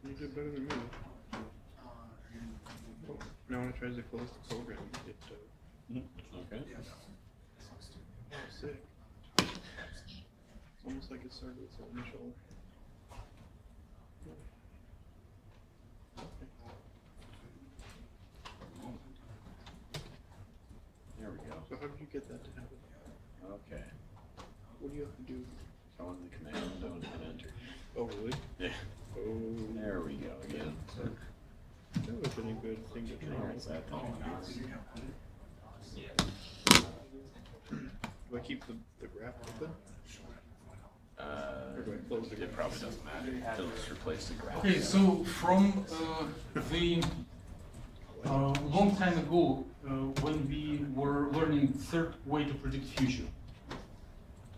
you did better than me. Oh, now when I try to close the program, it Okay. sick. It's almost like it started its initial. There we go. So how did you get that to happen? Okay. What do you have to do? Go on the command window and hit enter. Oh, really? Yeah. Oh. There we go again. That would have been a good thing to try. There's that thing. Do I keep the graph open? Or do I close the graph? It probably doesn't matter. It'll just replace the graph. Okay, so from the long time ago, when we were learning third way to predict future,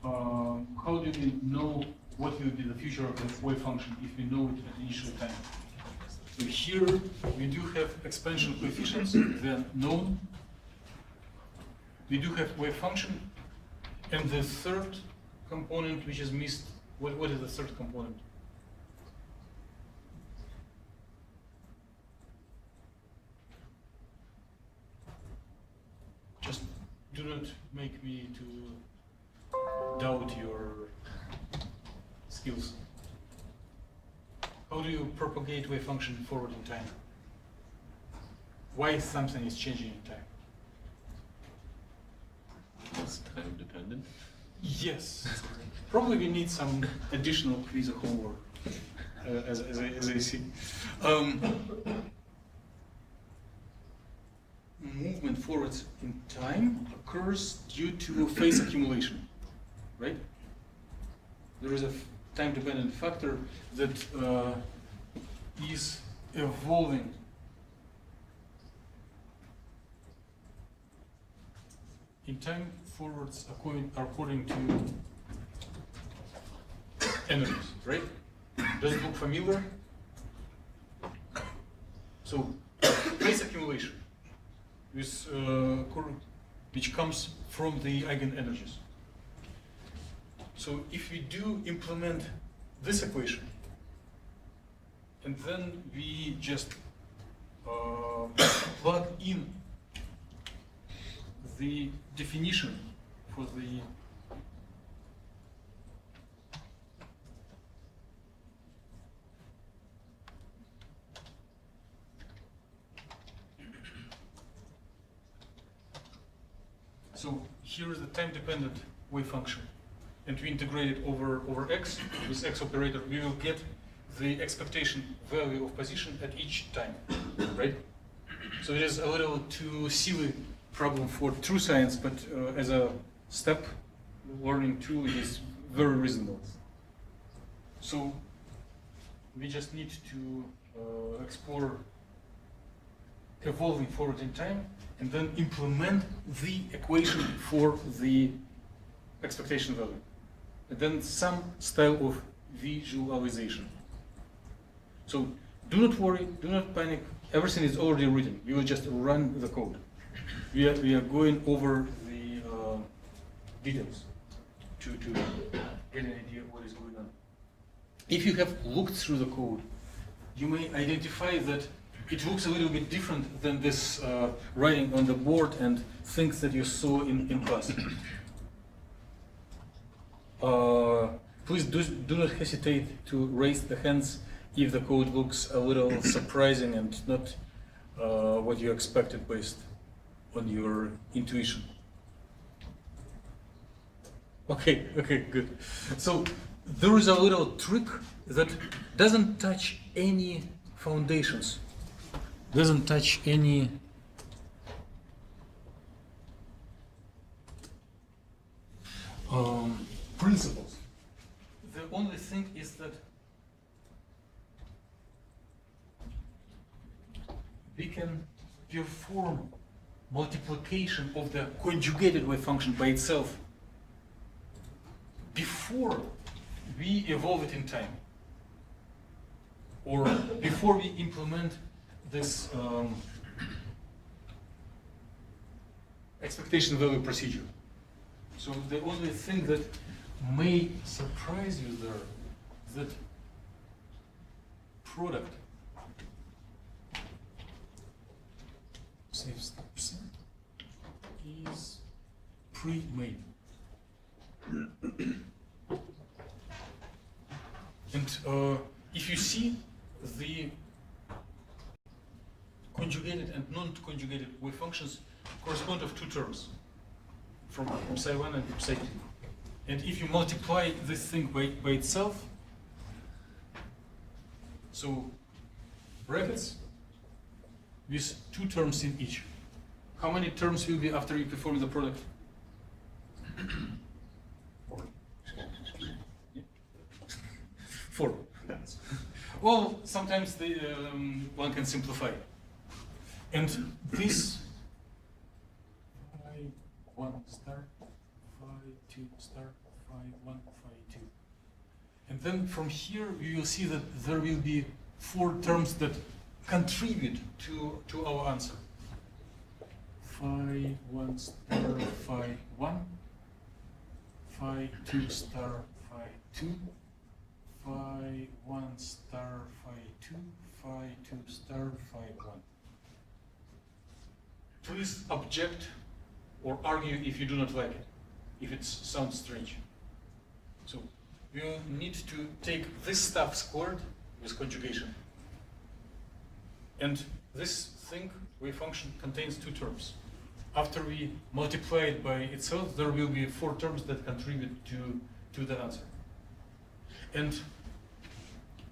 how do we know what will be the future of the wave function if we know it at initial time? So here we do have expansion coefficients, they're known. We do have wave function, and the third component which is missed. What is the third component? Just do not make me to doubt your skills. How do you propagate wave function forward in time? Why something is changing in time? It's time dependent. Yes. Probably we need some additional quiz or homework, as I see. Movement forwards in time occurs due to phase accumulation, right? There is a time-dependent factor that is evolving in time forwards according to energies, right? Does it look familiar? So, phase accumulation, which comes from the eigenenergies. So if we do implement this equation, and then we just plug in the definition for the so here is the time-dependent wave function, and we integrate it over x with x operator. We will get the expectation value of position at each time, right? So it is a little too silly problem for true science, but as a step learning tool, it is very reasonable. So we just need to explore evolving forward in time and then implement the equation for the expectation value. And then some style of visualization. So do not worry, do not panic, everything is already written. We will just run the code. We are going over the details to get an idea of what is going on. If you have looked through the code, you may identify that it looks a little bit different than this writing on the board and things that you saw in class. Please do not hesitate to raise the hands if the code looks a little surprising and not what you expected based on your intuition. Okay, good. So there is a little trick that doesn't touch any foundations, doesn't touch any principles. The only thing is that we can perform multiplication of the conjugated wave function by itself before we evolve it in time, or before we implement this expectation value procedure. So the only thing that may surprise you there is that product save steps is pre-made. And if you see the conjugated and non-conjugated wave functions correspond of two terms from psi1 and psi2. And if you multiply this thing by itself, so brackets with two terms in each, how many terms will be after you perform the product? Four. Well, sometimes one can simplify. And this phi 1 star, phi 2 star, phi 1, phi 2. And then from here you will see that there will be four terms that contribute to our answer. Phi 1 star, phi 1, phi 2 star, phi 2, phi 1 star, phi 2, phi 2 star, phi 1. Please object or argue if you do not like it, if it sounds strange. So you need to take this stuff squared with conjugation. And this thing, wave function, contains two terms. After we multiply it by itself, there will be four terms that contribute to the answer. And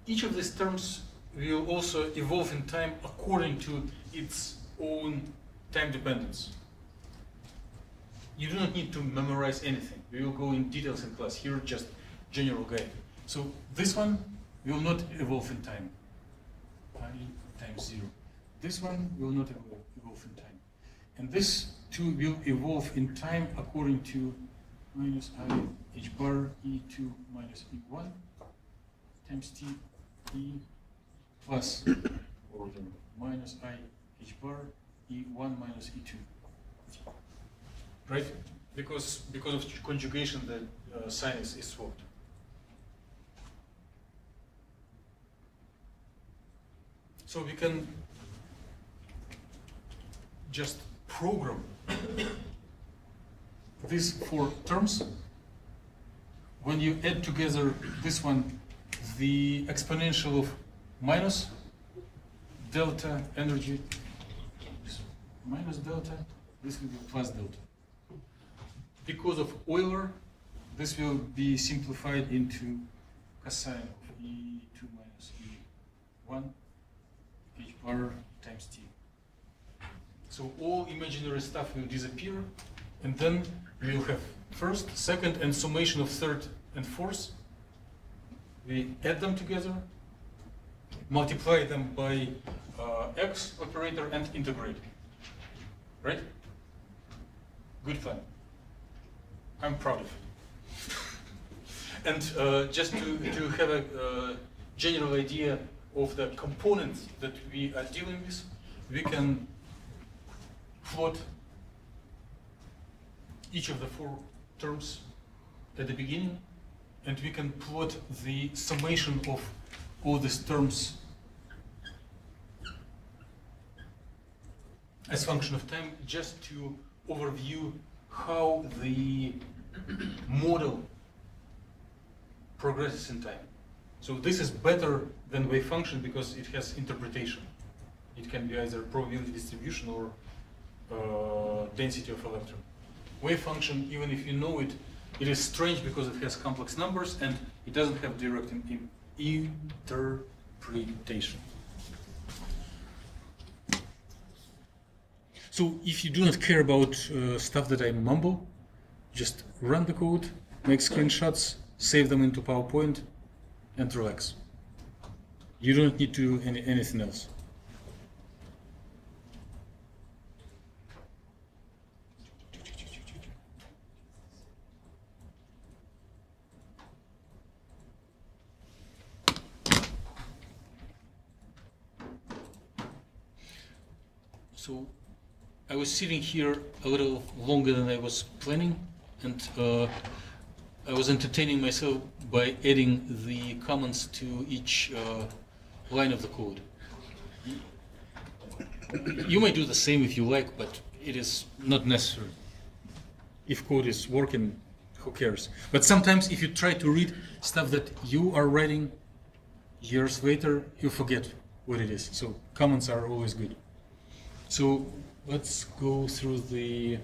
each of these terms will also evolve in time according to its own time dependence. You do not need to memorize anything. We will go in details in class. Here, just general guide. So this one will not evolve in time. I times 0. This one will not evolve in time. And this two will evolve in time according to minus I h bar e2 minus e1 times t e plus order minus I h bar e1 minus e2. Right? Because of conjugation, the sign is swapped. So we can just program these four terms. When you add together this one, the exponential of minus delta energy, minus delta, this will be plus delta. Because of Euler, this will be simplified into cosine of E2 minus E1 h bar times t. So all imaginary stuff will disappear, and then we will have first, second, and summation of third and fourth. We add them together, multiply them by x operator, and integrate. Right? Good plan. I'm proud of it. And just to have a general idea of the components that we are dealing with, we can plot each of the four terms at the beginning, and we can plot the summation of all these terms as function of time, just to overview how the model progresses in time. So this is better than wave function because it has interpretation. It can be either probability distribution or density of electron. Wave function, even if you know it, it is strange because it has complex numbers and it doesn't have direct interpretation. So if you do not care about stuff that I mumble, just run the code, make screenshots, save them into PowerPoint, and relax. You don't need to do anything else. So I was sitting here a little longer than I was planning, and I was entertaining myself by adding the comments to each line of the code. You may do the same if you like, but it is not necessary. If code is working, who cares? But sometimes if you try to read stuff that you are writing years later, you forget what it is. So comments are always good. So let's go through the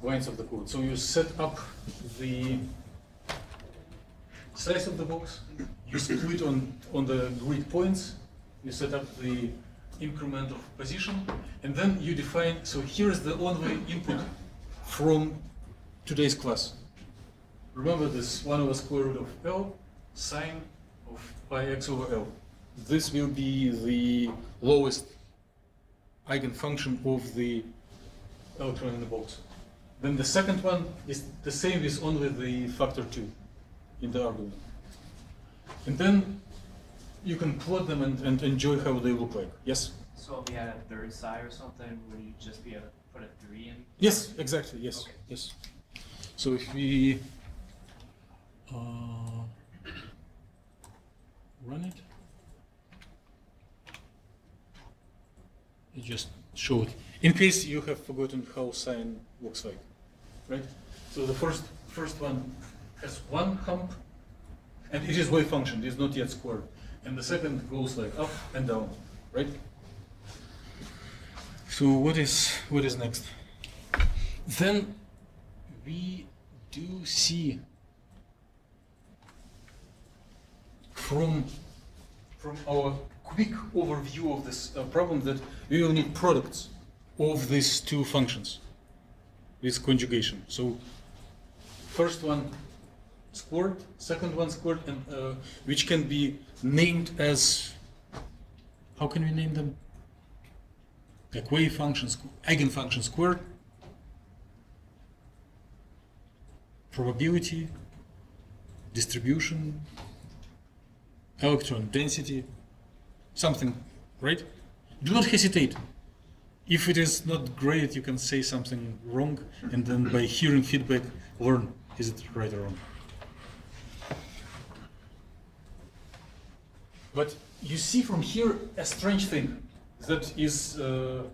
lines of the code. So you set up the size of the box, you split on the grid points, you set up the increment of position, and then you define, so here is the only input from today's class. Remember this 1 over square root of L, sine of pi x over L. This will be the lowest eigenfunction of the electron in the box. Then the second one is the same with only the factor 2 in the argument. And then you can plot them and enjoy how they look like. Yes? So if we had a third side or something, would you just be able to put a 3 in? Yes, exactly, yes. Okay. Yes. So if we run it, just show it. In case you have forgotten how sine looks like, right? So the first one has one hump, and it is wave function, it is not yet squared. And the second goes like up and down, right? So what is next? Then we do see from our quick overview of this problem that we will need products of these two functions, this conjugation. So first one squared, second one squared, and which can be named as, how can we name them? Like wave functions, eigenfunction squared, probability, distribution, electron density, something, right? Do not hesitate. If it is not great, you can say something wrong, and then by hearing feedback, learn, is it right or wrong? But you see from here a strange thing that is a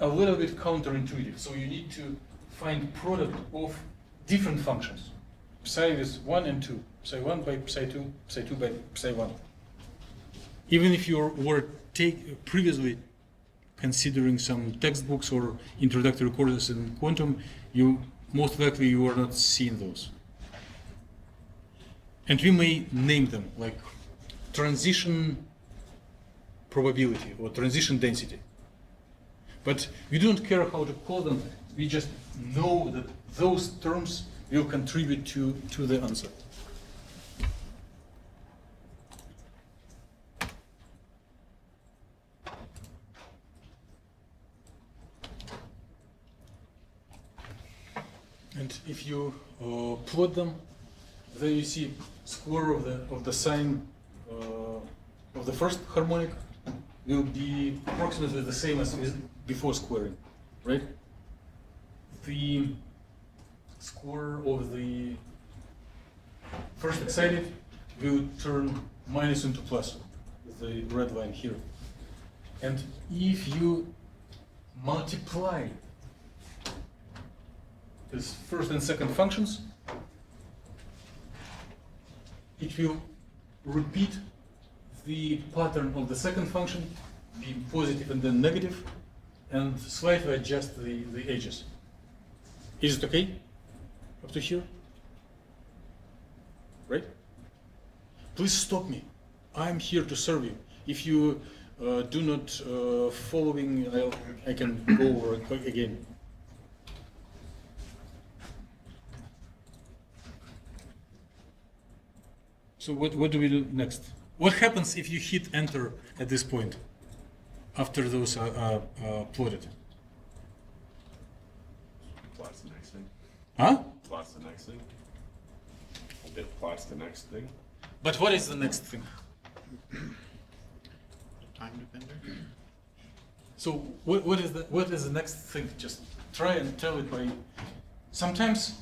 little bit counterintuitive. So you need to find product of different functions. Psi is 1 and 2. Psi 1 by psi 2, psi 2 by psi 1. Even if you were previously considering some textbooks or introductory courses in quantum, most likely you are not seeing those. And we may name them like transition probability or transition density. But we don't care how to call them, we just know that those terms will contribute to the answer. And if you plot them, then you see square of the sine of the first harmonic will be approximately the same as before squaring, right? The square of the first excited will turn minus into plus with the red line here. And if you multiply these first and second functions, it will repeat the pattern of the second function, being positive and then negative, and slightly adjust the edges. Is it okay up to here? Right? Please stop me. I'm here to serve you. If you do not following, I can go over it again. So what do we do next? What happens if you hit enter at this point after those are plotted? Plots the next thing. Huh? Plots the next thing. It plots the next thing. But what is the next thing? Time depender. So what is the next thing? Just try and tell it by. Sometimes,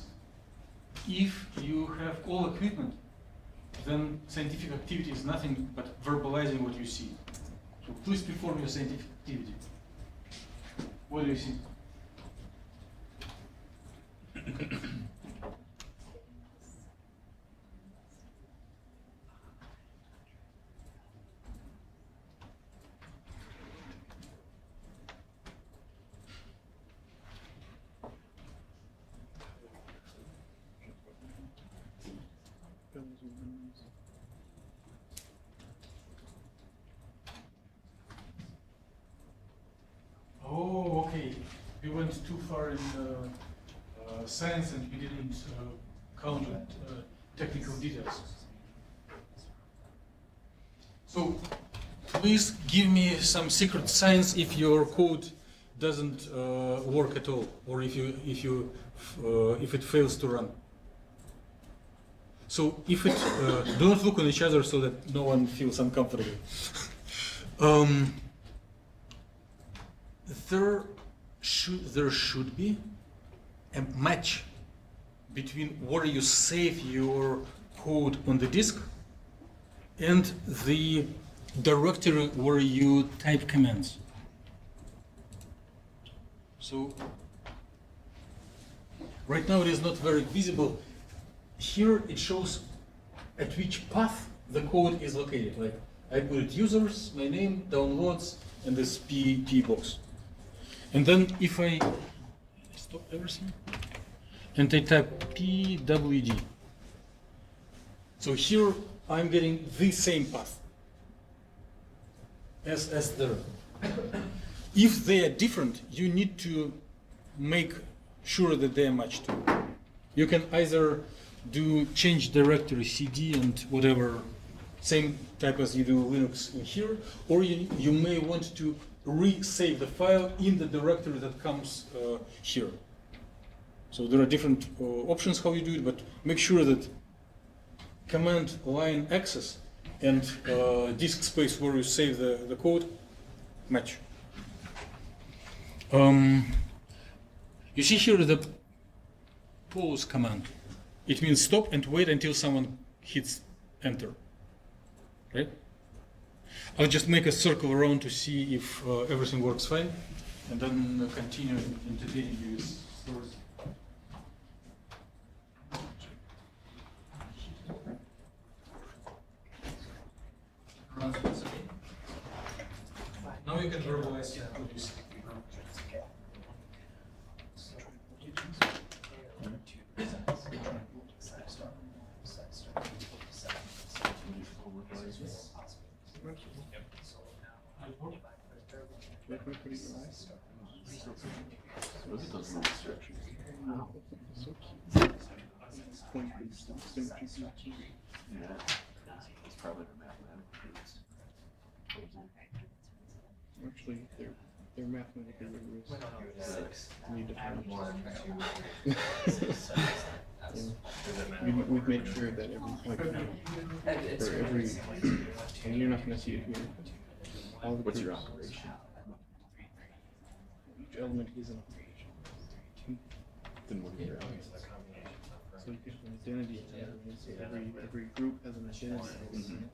if you have all equipment then scientific activity is nothing but verbalizing what you see. So please perform your scientific activity. What do you see? Oh, okay. We went too far in science and we didn't count technical details. So please give me some secret science if your code doesn't work at all, or if it fails to run. So if it do not look on each other so that no one feels uncomfortable. There should be a match between where you save your code on the disk and the directory where you type commands. So right now it is not very visible. Here it shows at which path the code is located. Like I put it users, my name, downloads, and this P box. And then if I stop everything and I type pwd, so here I'm getting the same path as there. If they are different, you need to make sure that they are matched. You can either do change directory cd and whatever, same type as you do Linux in here, or you may want to resave the file in the directory that comes here. So there are different options how you do it, but make sure that command line access and disk space where you save the code match. You see here the pause command. It means stop and wait until someone hits enter, right? I'll just make a circle around to see if everything works fine, and then continue entertaining you with stories. Now you can verbalize what you see. Look at those little instructions. Yeah, it's probably the mathematics. Actually, they're mathematically rigorous. 6. Need to find 1, 2, we've made sure that for every, and you're not going to see it here. All the What's your groups, operation? each element is an operation. Then what are your elements? So you get an identity element. So every group has an identity element.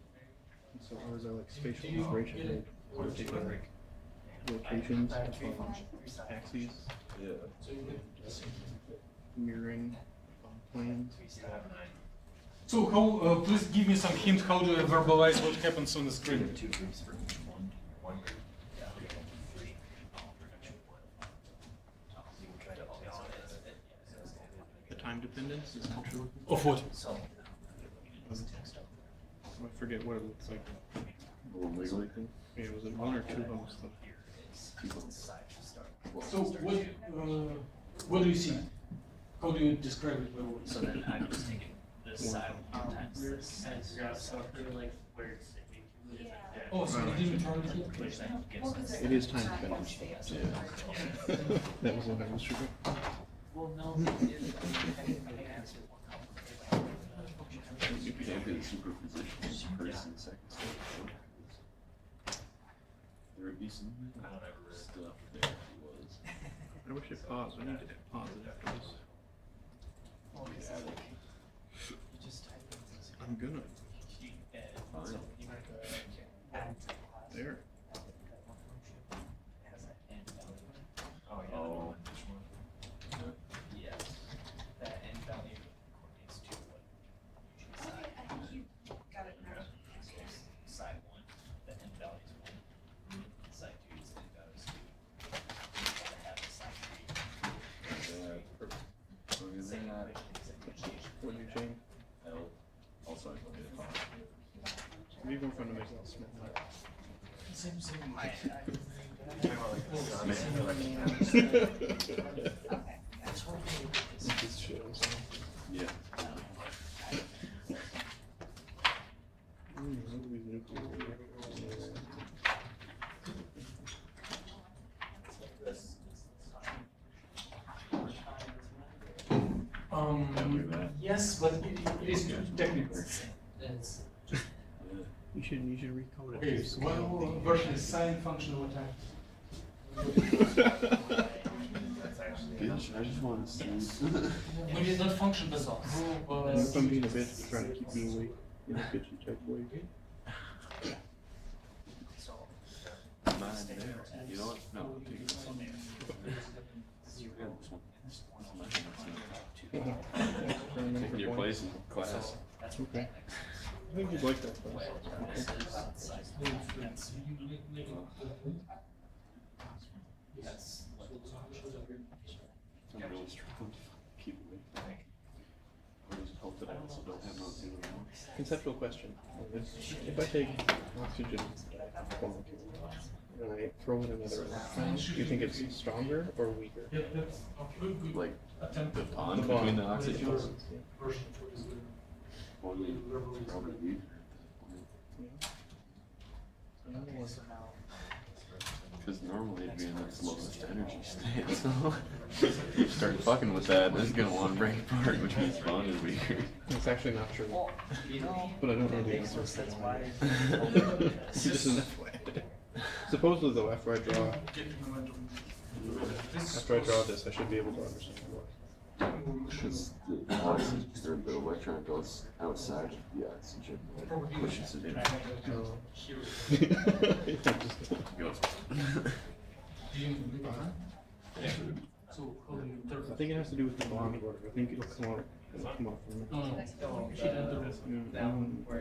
And so ours are like spatial operation. We're taking like locations, axes, mirroring planes. So how, please give me some hint, how do I verbalize what happens on the screen? 2 groups for each one. 1 group. 3. The time dependence is not true. Of what? I forget what it looks like. A little wiggly thing? Yeah, was it 1 or 2 homes? So what do you see? How do you describe it by words? So then I'm just taking this side times this. So like where it's Oh, so you didn't turn it yet? which then gives us. It is time dependent. Yeah. That was what I was sure. Well, no. You can't be the superposition first and second step. There would be some stuff there if was. I wish it paused. I need to pause it after this. I'm gonna. there. Has an end value. Oh, yeah. Oh. Yes. That end value is to what usually side. I think you got it now. Side one, the end value is one. Side two is end value is two. You gotta have a side three. Same equation is initiation. What do you change? Also, I believe Leave in front of myself small. This shows. yeah. Look at these nuclear. Yes, but it is technical. That's You should recode it. Okay, so one version is sine function over time. Bitch, I just want to see. When it's not function, but group. If I'm being a bitch, trying to keep me awake in a bitchy type way. so. You know what? No, I'll take this one. Taking your place in class. That's Okay. I think you'd like that class. That's what I'm really struggling to keep awake. I just hope that I also don't have notes in the morning. Conceptual question. If I take oxygen molecule and I throw in another electron, do you think it's stronger or weaker? Like the bond The between bond. the oxygens. Yeah. Probably weaker. Because normally it'd be in its lowest energy state, so if you start fucking with that, it's gonna want to break apart, which means bond is weaker. It's actually not true. Well, you know, But I don't know it the makes no answer. sense why. This is supposedly though, after I draw this, I should be able to understand more. Because the oxygen, or the electron goes outside of the oxygen, and pushes it in. No. Goes. I think it has to do with the bond order. I think it'll come out. It'll come out from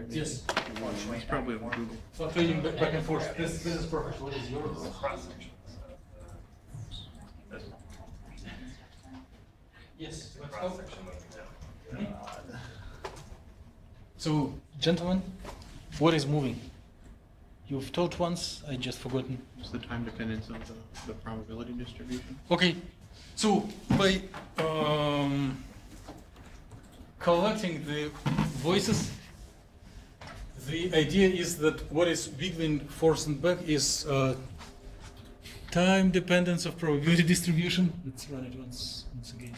Yes. It's probably on Google. So trading back and forth. This is perfect. What is yours? Yes. So, gentlemen, what is moving? You've told once, I just forgotten. It's the time dependence of the probability distribution. Okay, so by collecting the voices, the idea is that what is wiggling forth and back is time dependence of probability distribution. Let's run it once again.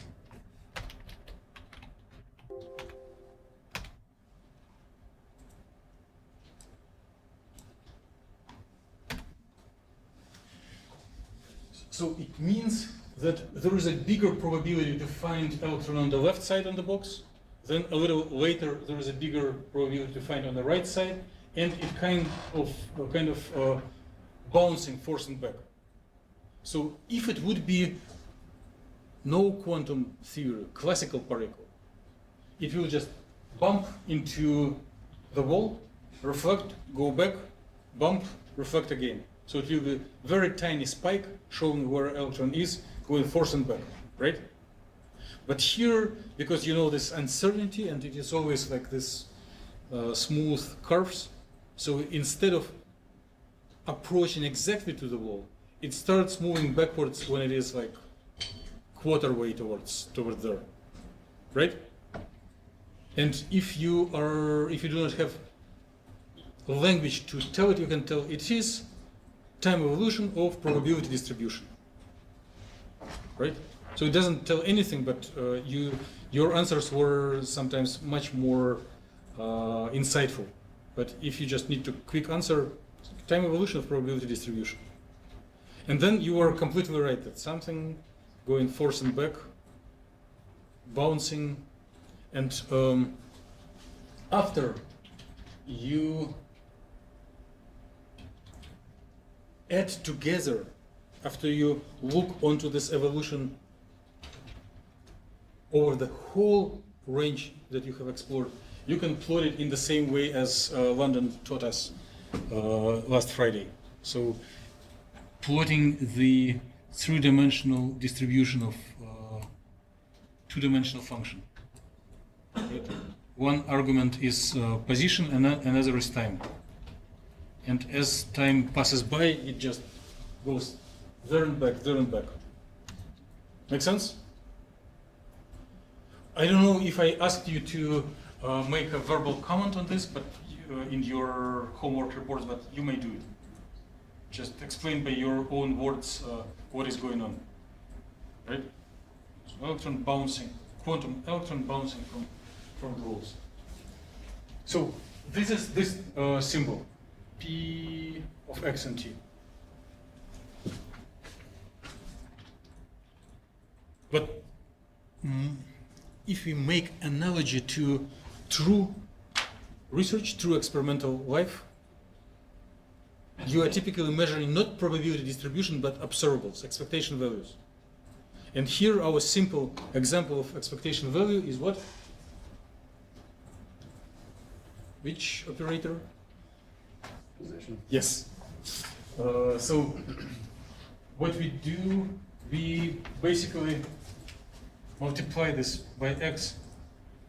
So it means that there is a bigger probability to find electron on the left side on the box, then a little later there is a bigger probability to find on the right side, and it kind of bouncing forth and back. So if it would be no quantum theory, classical particle, it will just bump into the wall, reflect, go back, bump, reflect again. So it will be a very tiny spike showing where electron is, going forth and back, right? But here, because you know this uncertainty, and it is always like this smooth curves, so instead of approaching exactly to the wall, it starts moving backwards when it is like quarter way towards there, right? And if you do not have language to tell it, you can tell it is time evolution of probability distribution, right? So it doesn't tell anything, but your answers were sometimes much more insightful. But if you just need to quick answer, time evolution of probability distribution. And then you are completely right that something going forth and back, bouncing, and after you add together, after you look onto this evolution over the whole range that you have explored, you can plot it in the same way as London taught us last Friday. So plotting the three-dimensional distribution of two-dimensional function. One argument is position and another is time. And as time passes by, it just goes there and back, there and back. Make sense? I don't know if I asked you to make a verbal comment on this, but in your homework reports, but you may do it. Just explain by your own words what is going on, right? So electron bouncing, quantum electron bouncing from the walls. So this is this symbol, P of x and t. But if we make analogy to true research, true experimental life, you are typically measuring not probability distribution, but observables, expectation values. And here our simple example of expectation value is what? Which operator? Position. Yes. So what we do, we basically multiply this by x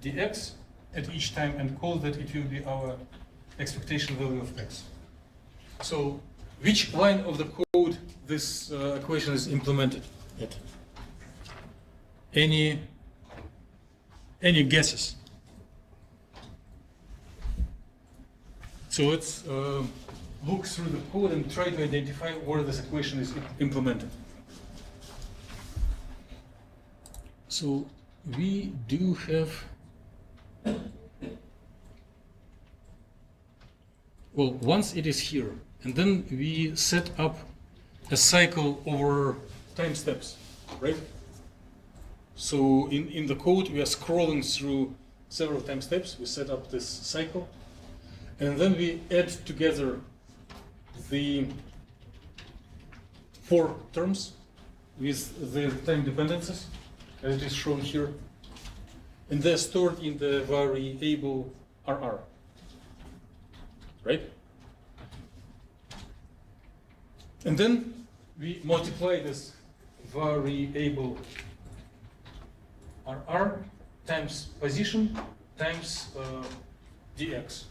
dx at each time and call that it will be our expectation value of x. So which line of the code this equation is implemented at? Any guesses? So let's look through the code and try to identify where this equation is implemented. So we do have, well, once it is here, and then we set up a cycle over time steps, right? So in the code, we are scrolling through several time steps. We set up this cycle, and then we add together the 4 terms with their time dependencies, as it is shown here. And they're stored in the variable RR, right? And then we multiply this variable RR times position times dx.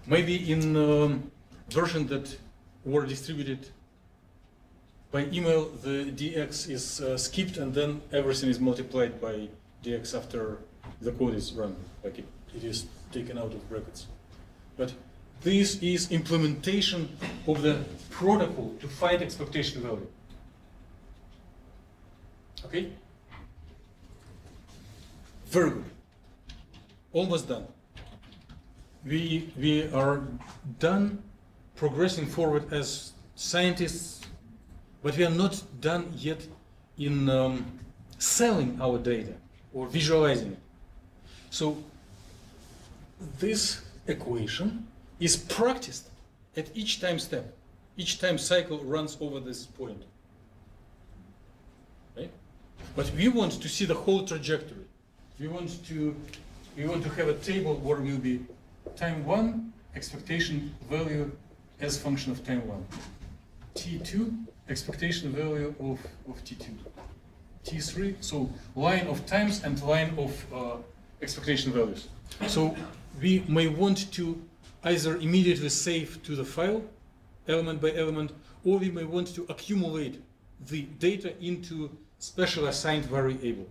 Maybe in version that were distributed by email, the dx is skipped and then everything is multiplied by dx after the code is run, like it is taken out of brackets. But this is implementation of the protocol to find expectation value. Okay? Very good. Almost done. We are done progressing forward as scientists, but we are not done yet in selling our data or visualizing it. So this equation is practiced at each time step. Each time cycle runs over this point, right? But we want to see the whole trajectory. We want to have a table where will be time 1 expectation value as function of time 1, t2 expectation value of t2, t3 so line of times and line of expectation values. So we may want to either immediately save to the file, element by element, or we may want to accumulate the data into special assigned variable.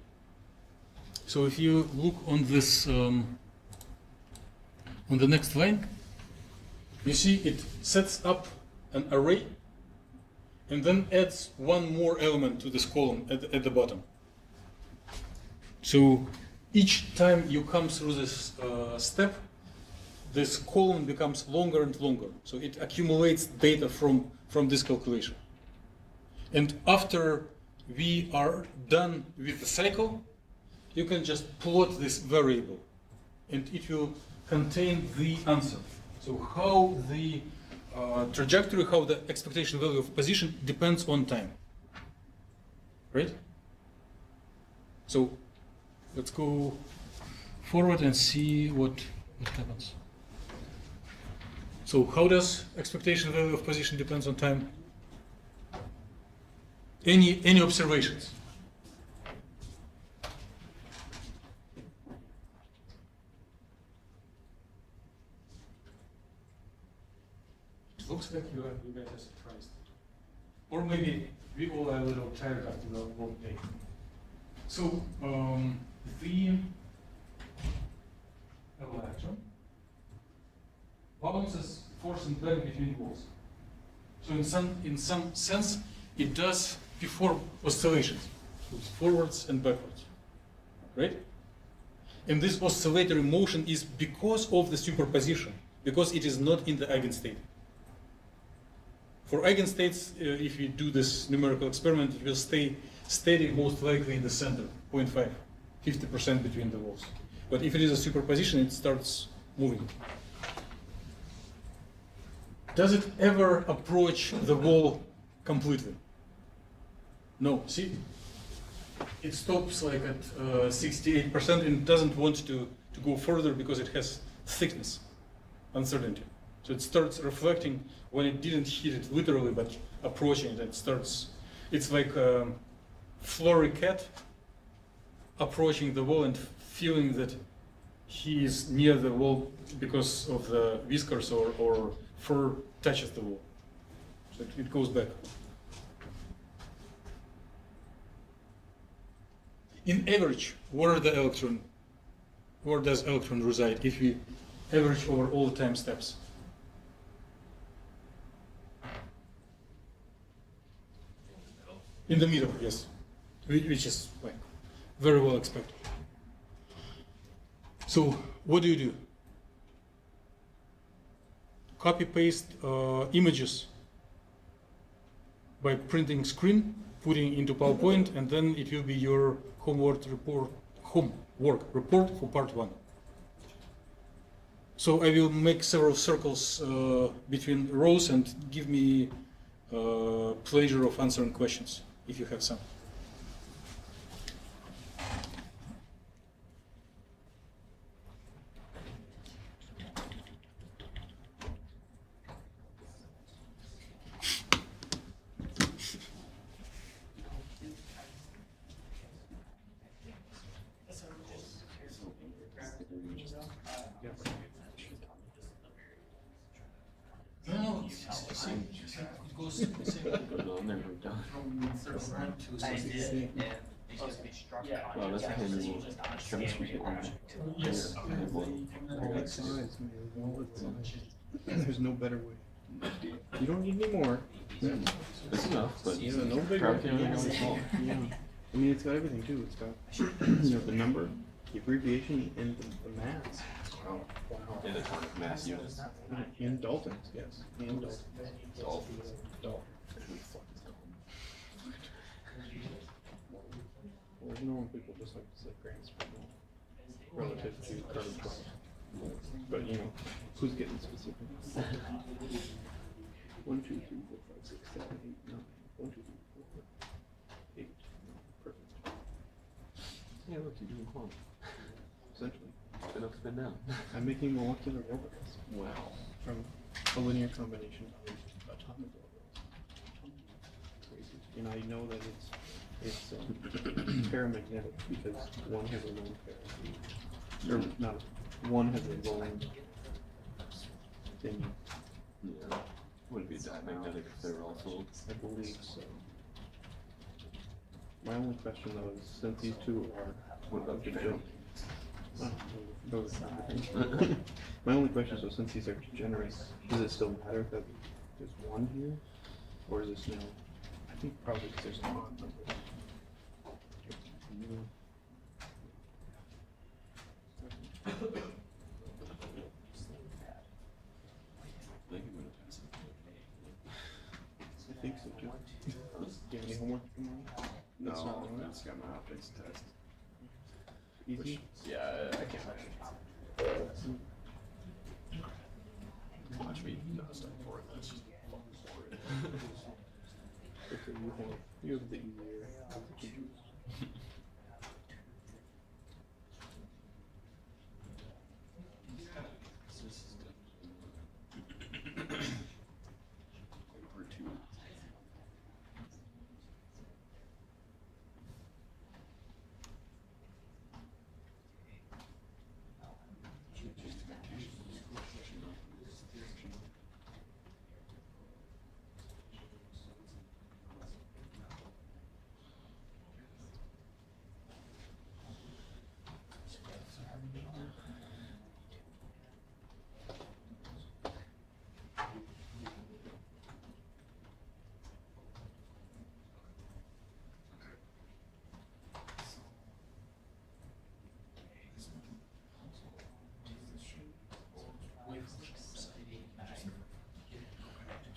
So if you look on this, on the next line, you see it sets up an array and then adds one more element to this column at the bottom. So each time you come through this step, this column becomes longer and longer. So it accumulates data from this calculation. And after we are done with the cycle, you can just plot this variable and it will contain the answer. So how the trajectory, how the expectation value of position depends on time. Right? So let's go forward and see what happens. So how does expectation value of position depends on time? Any observations? It looks like you guys are surprised. Or maybe we all are a little tired after the long day. So the electron balances force and drag between walls. So in some sense, it does perform oscillations, forwards and backwards, right? And this oscillatory motion is because of the superposition, because it is not in the eigenstate. For eigenstates, if you do this numerical experiment, it will stay steady, most likely in the center, 0.5, 50% between the walls. But if it is a superposition, it starts moving. Does it ever approach the wall completely? No. See, it stops like at 68% and doesn't want to go further because it has thickness, uncertainty. So it starts reflecting when it didn't hit it literally, but approaching it. It starts. It's like a flory cat approaching the wall and feeling that he is near the wall because of the whiskers or fur touches the wall. So it goes back. In average, where does electron reside if we average over all the time steps? In the middle, yes, which is like very well expected. So what do? Copy paste images by printing screen, putting into PowerPoint, and then it will be your homework report for part 1. So I will make several circles between rows and give me pleasure of answering questions if you have some. No, see, it goes Go on there, we're done. I did, and because we struck Well, that's a handle chemistry hit. Yes. All sides, man. All sides. There's no better way. You don't need any more. It's enough, but You know, no bigger. probably only really small. Yeah. I mean, it's got everything too. It's got, the number, the abbreviation, and the mass. Wow. In a ton of mass units. And Daltons, yes. And Daltons. Daltons. Dalton. Well, normal people just like to say grams per mole relative to carbon 12. But who's getting specific? 1, 2, 3, 4, 5, 6, 7, 8, 9. 1, 2, 3, 4, 5, 8. Perfect. Yeah, look, you're doing quantum. Essentially. Spin up, spin down. I'm making molecular orbitals. Wow. From a linear combination of atomic orbitals. Crazy. And I know that it's paramagnetic because one has a lone pair. Or not, one has a lone thing. Yeah. Wouldn't be diamagnetic if they were also. I believe so. My only question though is, since these two are What about degenerate, my only question is, so since these are degenerate, does it still matter that there's one here, or is this now? I think probably because there's an odd number. I think so too. Do you have any homework tomorrow? No, That's not one. that's got my optics test. Easy? Yeah, I can't imagine. Watch me not start for it. That's just fucking boring. Okay, you have the easier of the two. Over 2.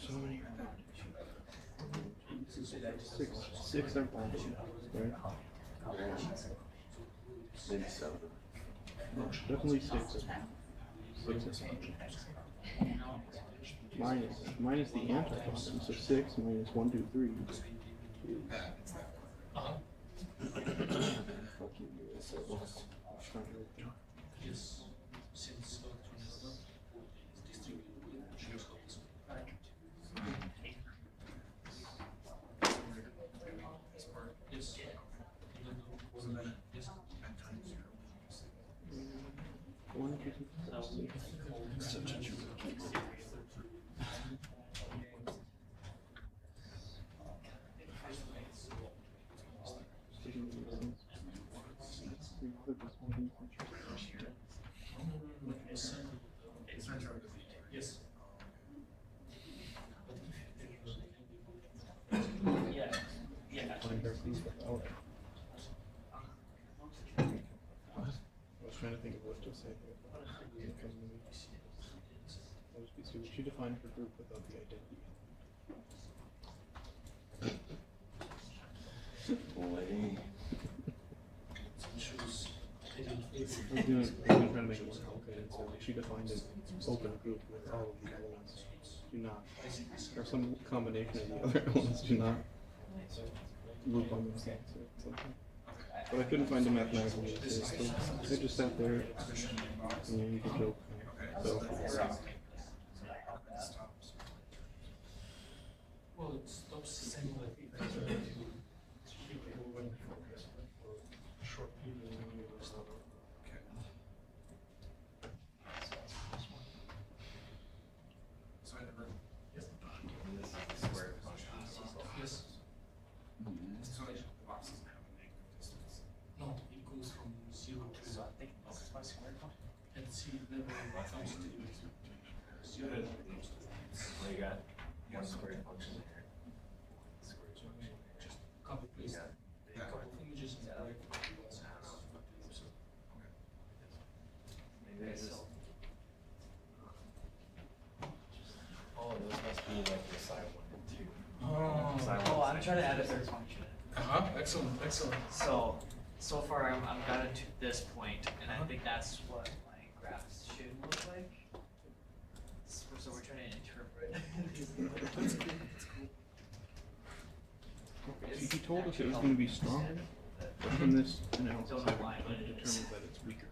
So many. Six are functions, right? Maybe 7. No, definitely six. Six are functions. Minus the anti-function, so 6 minus 1, 2, 3 is. One, two, three, four, six. Such a true keyboard. Yes. Yeah. I was trying to think of what to say here. It comes to me. That would be stupid. She defined her group without the identity. Boy. I was trying to make it more complicated, so she defined an open group where all of the elements do not, or some combination of the other elements do not loop on themselves or something. But I couldn't find a mathematical way to say it, so I just sat there and you could joke. So, well, it stops saying like short period. So I never. Yes. This is the square function. Yes. So the box doesn't have a negative distance. No, it goes from 0 to So I think this is my square function. and C never comes to 0. Well, you got one square function here. Square function. Just copy paste Yeah. a couple of images and Yeah. like Maybe it's just. Oh, those must be like the side 1 and 2. Oh, I'm trying to add a third function. excellent, excellent. So far I've gotten to this point, and I think that's what my graphs should look like. So we're trying to interpret. That's cool. That's cool. okay, he told us it was going to be stronger, but from this analysis I've determined that it's weaker.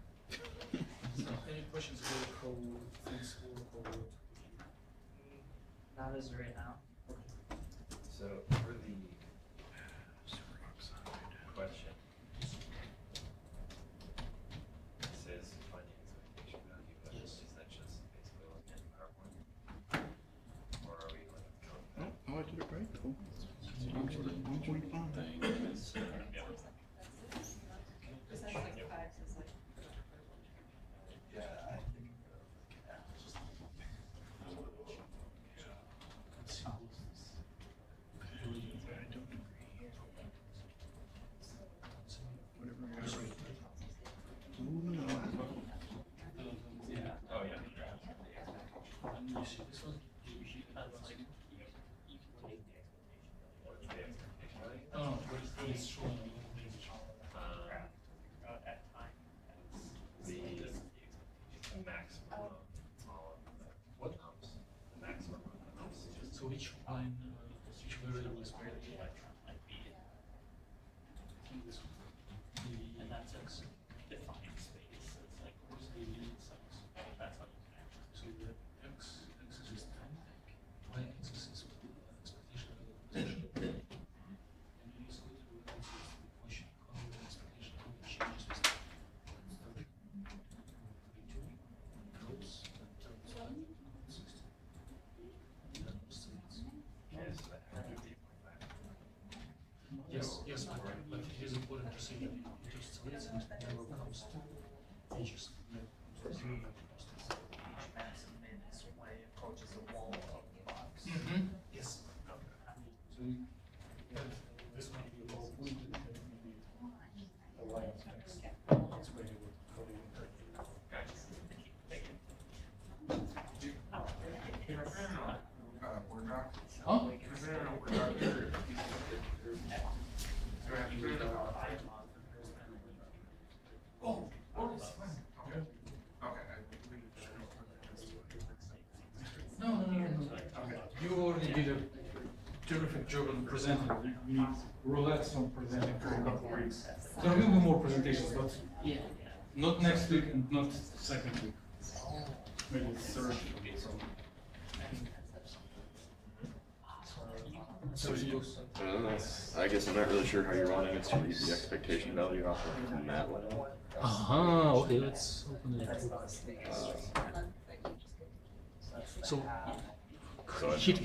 Any questions about how things work or Not as of right now. So for the question, it says finding expectation value, but is that just basically looking at PowerPoint? Or are we like counting Oh, I did it right. Cool. 1.5. Thing is, Is that like 5 says like. Yeah, I think. I don't smart, but it is important to say that it just splits and never comes to edges. Each max and min is when it approaches the wall of the box. Yes. So you have this one you call point, and that will be a line of text. That's where you would how you interpret it. Huh? Oh, it's fine. No. You already did a terrific job on presenting. We need relax on presenting for a couple of weeks. There will be more presentations, but not next week and not second week. Maybe third. So you. I guess I'm not really sure how you're wanting us to read the expectation value off of that one. Okay, let's open it. So, hit,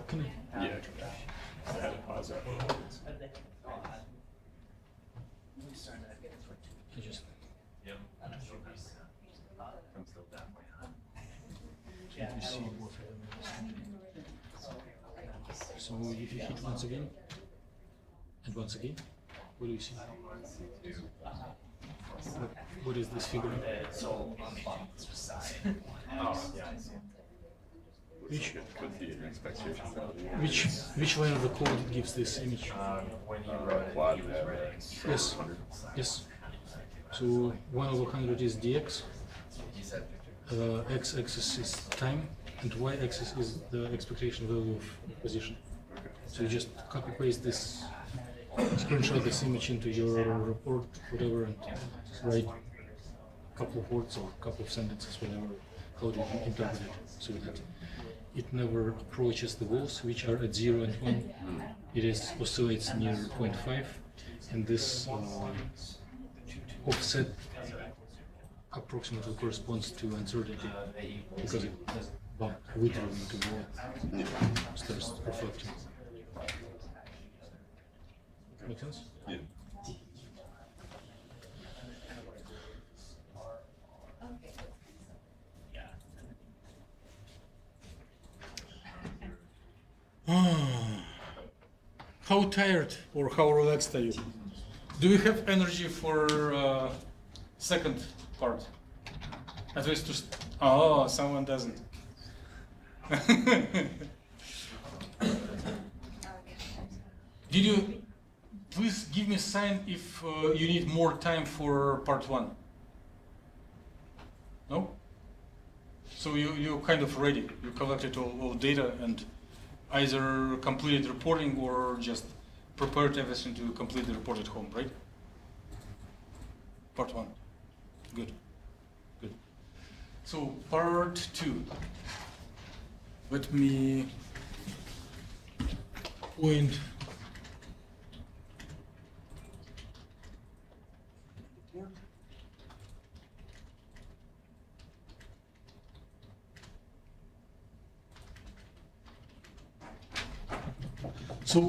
can I? Yeah. I had to pause that. I just. Yep. I'm still definitely on. Let me see what. So if you hit once again, and once again, what do you see? What is this figure? So on the side. Oh, yeah, I see. Which Could be an expectation value. which line of the code gives this image? When you wrote it, Quad you was have writing. Yes. Yes. So 1/100 is dx. You said X-axis is time, and y-axis is the expectation value of position. So you just copy paste this, screenshot this image into your report, whatever, and write a couple of words or a couple of sentences, whatever, how do you interpret it, so that it never approaches the walls, which are at 0 and 1. It is oscillates near 0.5, and this offset approximately corresponds to uncertainty because it bumped literally into the wall. Starts reflecting. Make sense? Yeah. How tired or how relaxed are you? Do you have energy for second part? At least to someone doesn't. Did you please give me a sign if you need more time for part 1? No? So you're kind of ready. You collected all data and either completed reporting or just prepared everything to complete the report at home, right? Part 1. Good. Good. So part 2. Let me point. So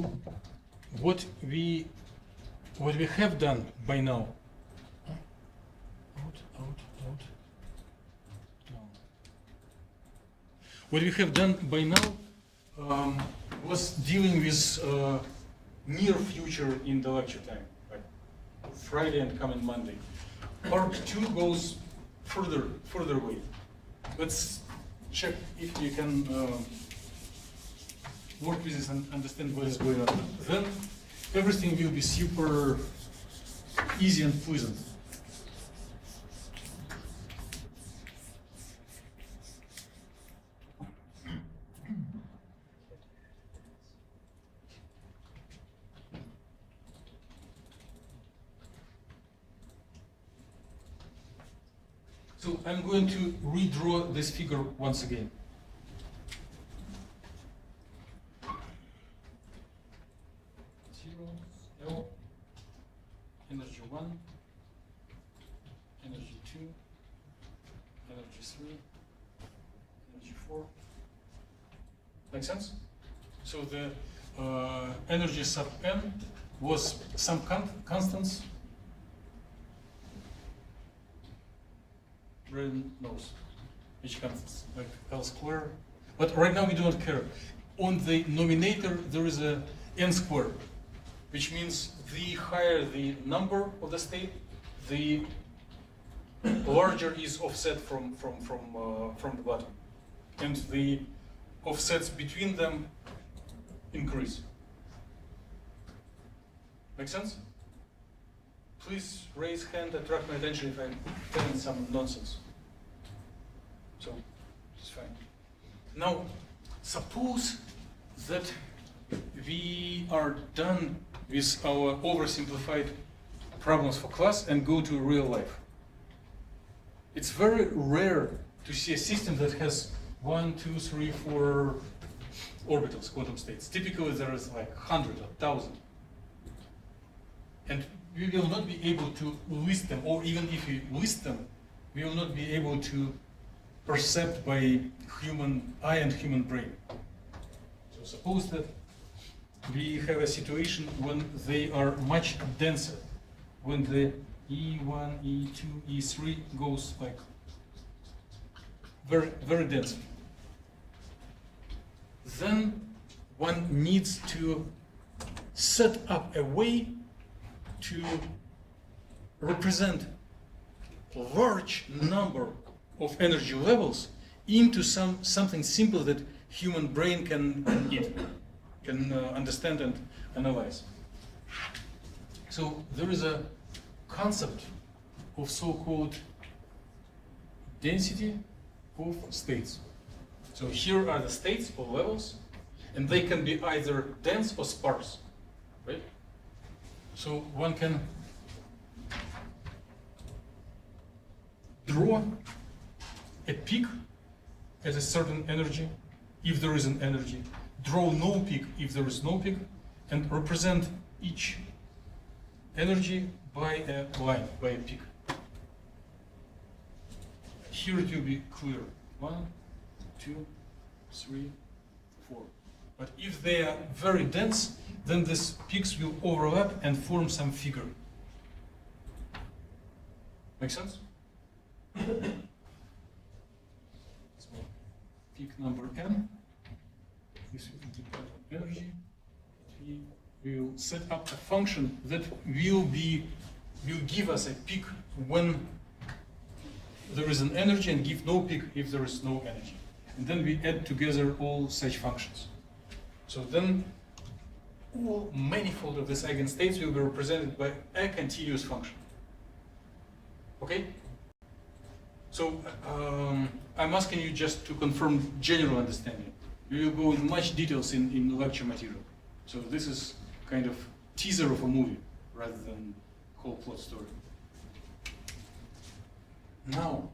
what we have done by now. What we have done by now was dealing with near future in the lecture time, like Friday and coming Monday. Part 2 goes further away. Let's check if you can work with this and understand what is going on. Then everything will be super easy and pleasant. So I'm going to redraw this figure once again. L, energy 1, energy 2, energy 3, energy 4. Make sense? So the energy sub n was some constants. Brain knows which constants, like L square. But right now we do not care. On the nominator there is a n square, which means the higher the number of the state, the larger is offset from the bottom, and the offsets between them increase. Make sense? Please raise hand, attract my attention if I'm telling some nonsense. So, it's fine. Now, suppose that we are done with our oversimplified problems for class and go to real life. It's very rare to see a system that has 1, 2, 3, 4 orbitals, quantum states. Typically there is like 100 or 1,000. And we will not be able to list them, or even if we list them, we will not be able to perceive by human eye and human brain. So suppose that we have a situation when they are much denser, when the E1, E2, E3 goes like very, very dense. Then one needs to set up a way to represent a large number of energy levels into something simple that human brain can understand and analyze. So there is a concept of so-called density of states. So here are the states or levels, and they can be either dense or sparse, right? So one can draw a peak at a certain energy, if there is an energy, draw no peak if there is no peak, and represent each energy by a line, by a peak. Here it will be clear. 1, 2, 3, 4. But if they are very dense, then these peaks will overlap and form some figure. Make sense? So, peak number n, this will depend on energy. We will set up a function that will give us a peak when there is an energy and give no peak if there is no energy. And then we add together all such functions. So then all manifold of these eigenstates will be represented by a continuous function. Okay? So I'm asking you just to confirm general understanding. We will go in much details in the lecture material. So this is kind of teaser of a movie rather than whole plot story. Now,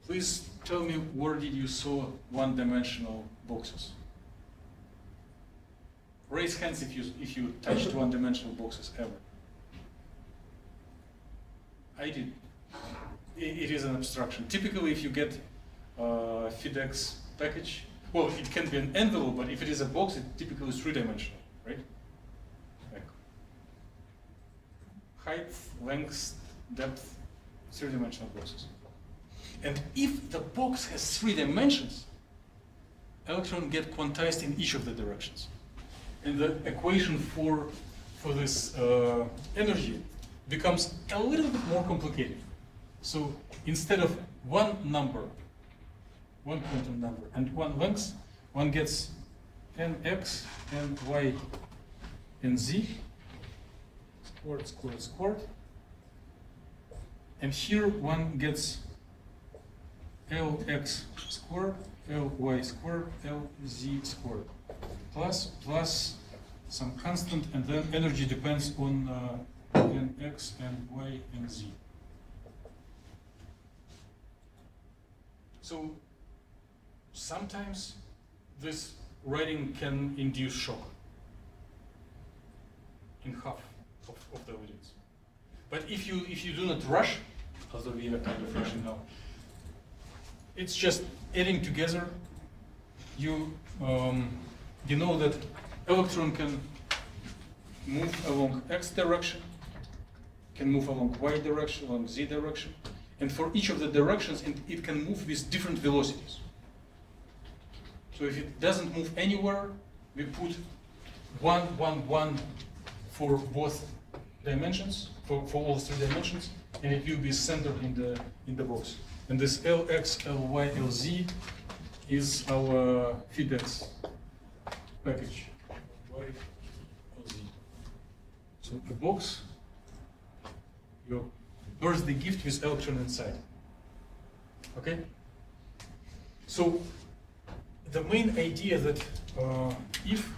please tell me where did you saw one-dimensional boxes? Raise hands if you touched one-dimensional boxes ever. I did. It is an abstraction. Typically, if you get a FedEx package, well, it can be an envelope, but if it is a box, it typically is three-dimensional, right? Like height, length, depth, three-dimensional boxes. And if the box has 3 dimensions, electrons get quantized in each of the directions. And the equation for this energy becomes a little bit more complicated. So instead of one number, one quantum number, and one length, one gets nx, ny, and z, squared, squared, squared. And here one gets Lx squared, Ly squared, Lz squared, plus some constant, and then energy depends on Nx and Y and Z. So sometimes this writing can induce shock in half of the audience. But if you do not rush, although we are kind of rushing now, it's just adding together. You you know that electron can move along x direction, can move along y direction, along z direction, and for each of the directions it can move with different velocities. So if it doesn't move anywhere, we put 1, 1, 1 for both dimensions, for all 3 dimensions, and it will be centered in the box. And this Lx, Ly, Lz is our feedbacks package. Y, Lz. So a box, your birthday gift with electron inside. Okay? So the main idea that if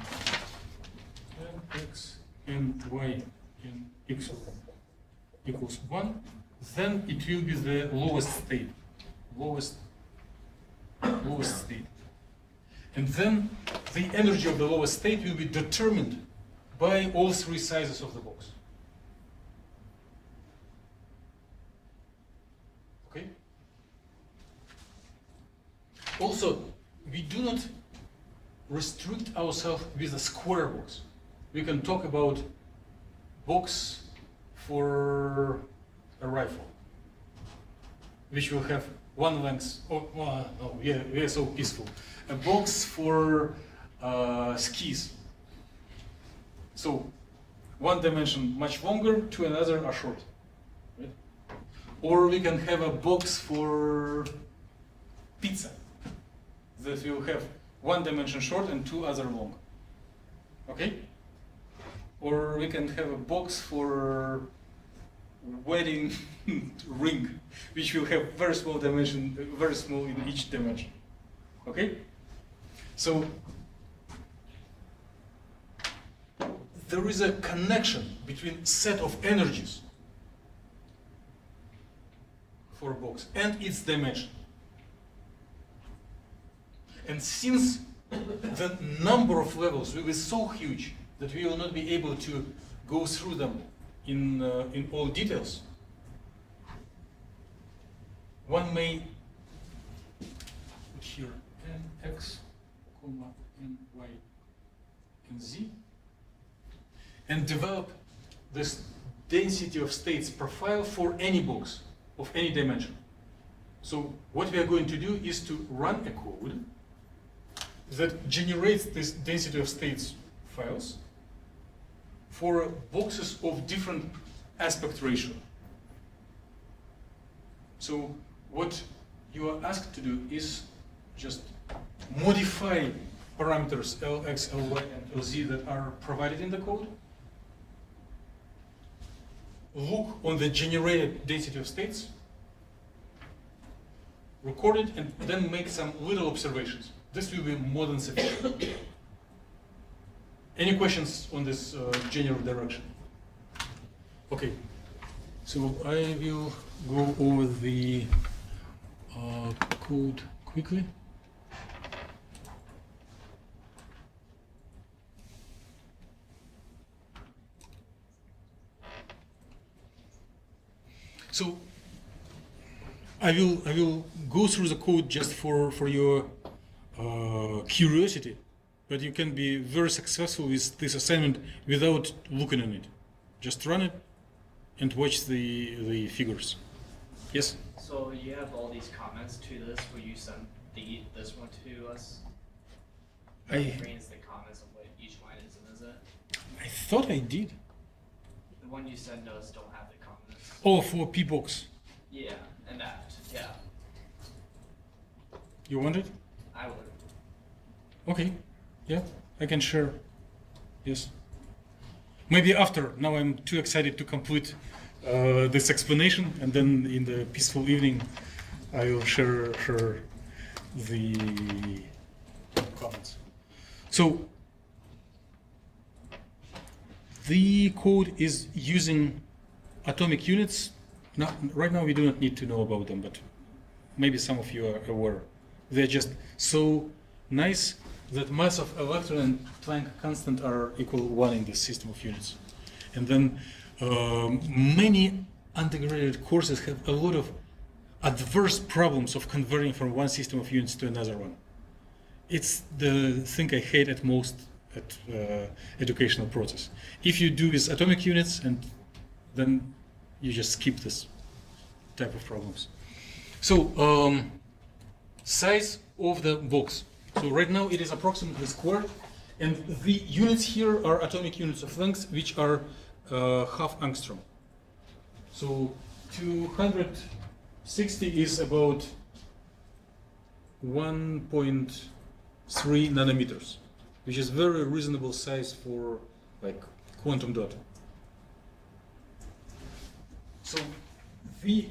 x and y and x equals 1, then it will be the lowest state. Lowest state. And then the energy of the lowest state will be determined by all 3 sizes of the box. Okay? Also, we do not restrict ourselves with a square box. We can talk about box for a rifle, which will have 1 length. Oh, no, yeah, we are so peaceful. A box for skis. So 1 dimension much longer, to another are short. Right? Or we can have a box for pizza that will have 1 dimension short and 2 other long. Okay? Or we can have a box for wedding ring, which will have very small dimension, very small in each dimension. Okay? So there is a connection between set of energies for a box and its dimension. And since the number of levels will be so huge that we will not be able to go through them in all details, one may put here nx, ny, and z, and develop this density of states profile for any box of any dimension. So what we are going to do is to run a code that generates this density of states files for boxes of different aspect ratio. So what you are asked to do is just modify parameters Lx, Ly, and Lz that are provided in the code, look on the generated density of states, record it, and then make some little observations. This will be more than sufficient. Any questions on this general direction? Okay, so I will go over the code quickly. So I will go through the code just for your curiosity, but you can be very successful with this assignment without looking at it. Just run it and watch the figures. Yes? So you have all these comments to this where you send this one to us? It brings the comments of what each line is, and is it? I thought I did. The one you send us don't have the comments. Oh, for P-box. Yeah, and that, yeah. You want it? I would. Okay, yeah, I can share. Yes. Maybe after. Now I'm too excited to complete this explanation, and then in the peaceful evening, I will share the comments. So the code is using atomic units. Right now we do not need to know about them, but maybe some of you are aware. They're just so nice that mass of electron and Planck constant are equal 1 in this system of units. And then many undergraduate courses have a lot of adverse problems of converting from one system of units to another one. it's the thing I hate at most at educational process. If you do with atomic units, and then you just skip this type of problems. So size of the box. So right now it is approximately square, and the units here are atomic units of length, which are half angstrom. So 260 is about 1.3 nanometers, which is very reasonable size for like quantum dot. So the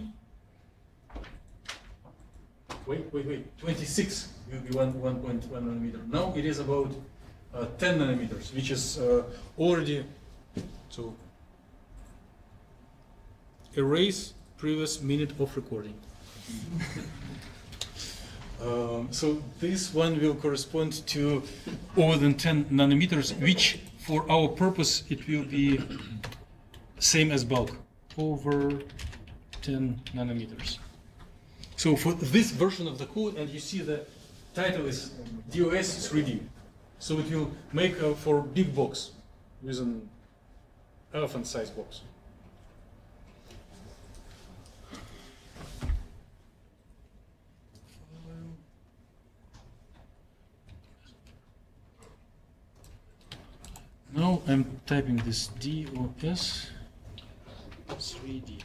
26 will be 1.1 nanometer. Now it is about 10 nanometers, which is already, so erase previous minute of recording. So this one will correspond to more than 10 nanometers, which for our purpose it will be same as bulk, over 10 nanometers. So for this version of the code, and you see the title is DOS 3D. So it will make for big box with an elephant size box. Now I'm typing this DOS 3D.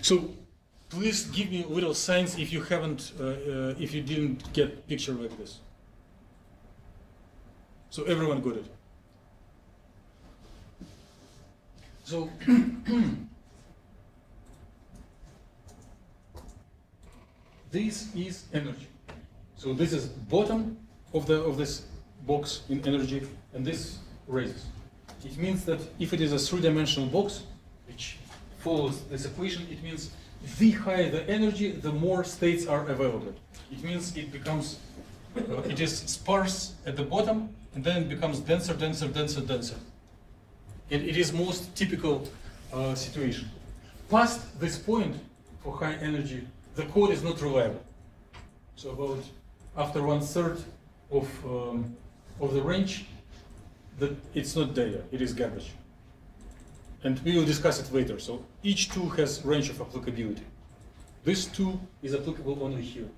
So please give me little signs if you haven't, if you didn't get picture like this. So everyone got it. So this is energy. So this is bottom of this box in energy, and this raises. It means that if it is a three-dimensional box, which follows this equation, it means the higher the energy, the more states are available. It means it becomes, it is sparse at the bottom, and then it becomes denser, denser, denser, denser. And it is most typical situation. Past this point for high energy, the code is not reliable. So about after 1/3 of the range, it's not data, it is garbage. And we will discuss it later. So each tool has range of applicability. This tool is applicable only here.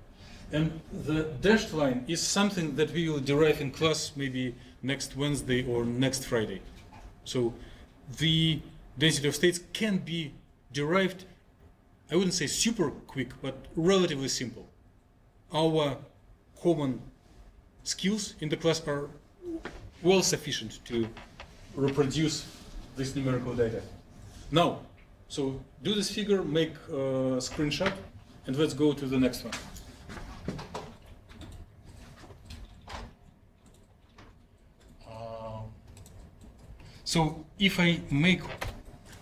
And the dashed line is something that we will derive in class maybe next Wednesday or next Friday. So the density of states can be derived, I wouldn't say super quick, but relatively simple. Our common skills in the class are well sufficient to reproduce this numerical data. Now, so do this figure, make a screenshot, and let's go to the next one. So if I make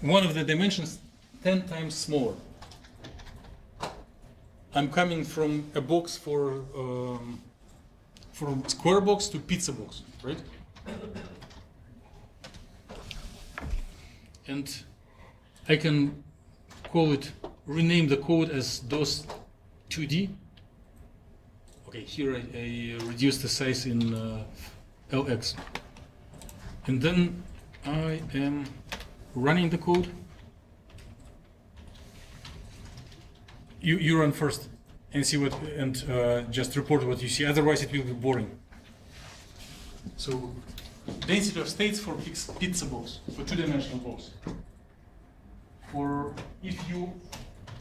one of the dimensions 10 times smaller, I'm coming from a box from square box to pizza box, right? And I can call it, rename the code as DOS 2D. Okay, here I reduce the size in LX. And then I am running the code. You run first and see what, and just report what you see. Otherwise, it will be boring. So, density of states for pizza box, for two-dimensional box. For if you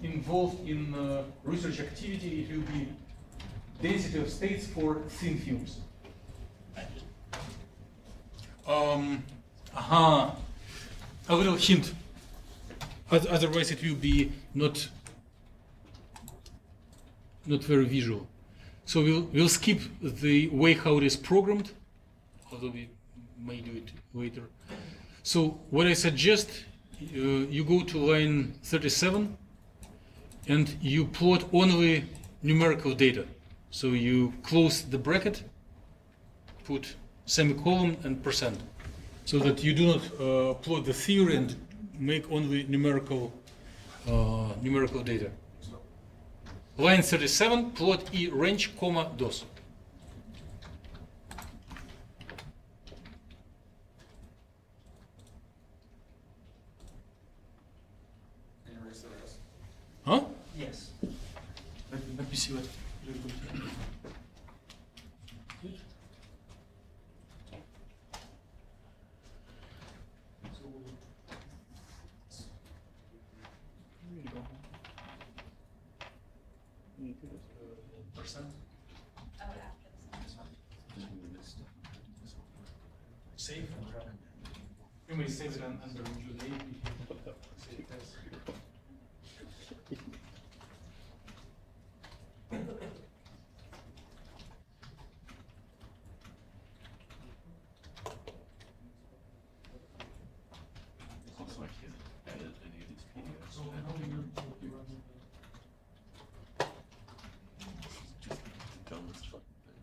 involved in research activity, it will be density of states for thin films. A little hint. Otherwise, it will be not very visual. So we'll skip the way how it is programmed, although we may do it later. So what I suggest, you go to line 37 and you plot only numerical data. So you close the bracket, put semicolon and %, so that you do not plot the theory and make only numerical data. line 37, plot E range, comma, DOS. Huh? Yes. Let me see what. You need to go home. You need to do this. Percent. Oh, after this. Save. You may save it under UA. Save it as. Also, I can't edit any of these PDFs. So now you're Dumbest fucking thing.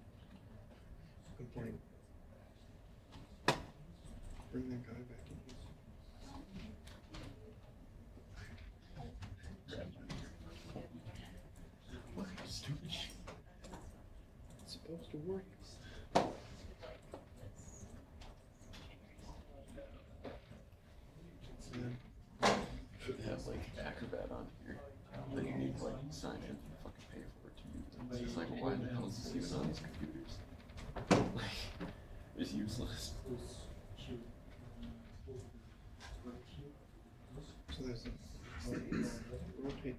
Complaint. Bring that guy back in. What stupid shit. It's supposed to work. Should have like Acrobat on here. Then you need to like sign in and fucking pay for it to use it. It's just like, why the hell is this even on these computers? Like, it's useless. So there's a rotate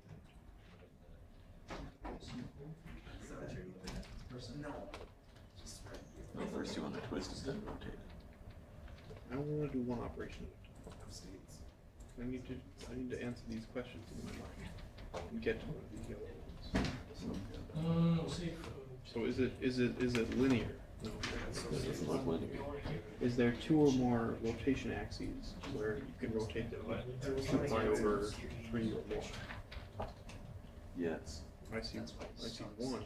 No, first you want to twist it, then rotate it. that. I only want to do one operation at a time. I need to answer these questions in my mind and get to one of these yellow ones. No, save. So is it linear? No. It doesn't look linear. Is there two or more rotation axes where you can rotate them by over 3 or more? Yes. I see one.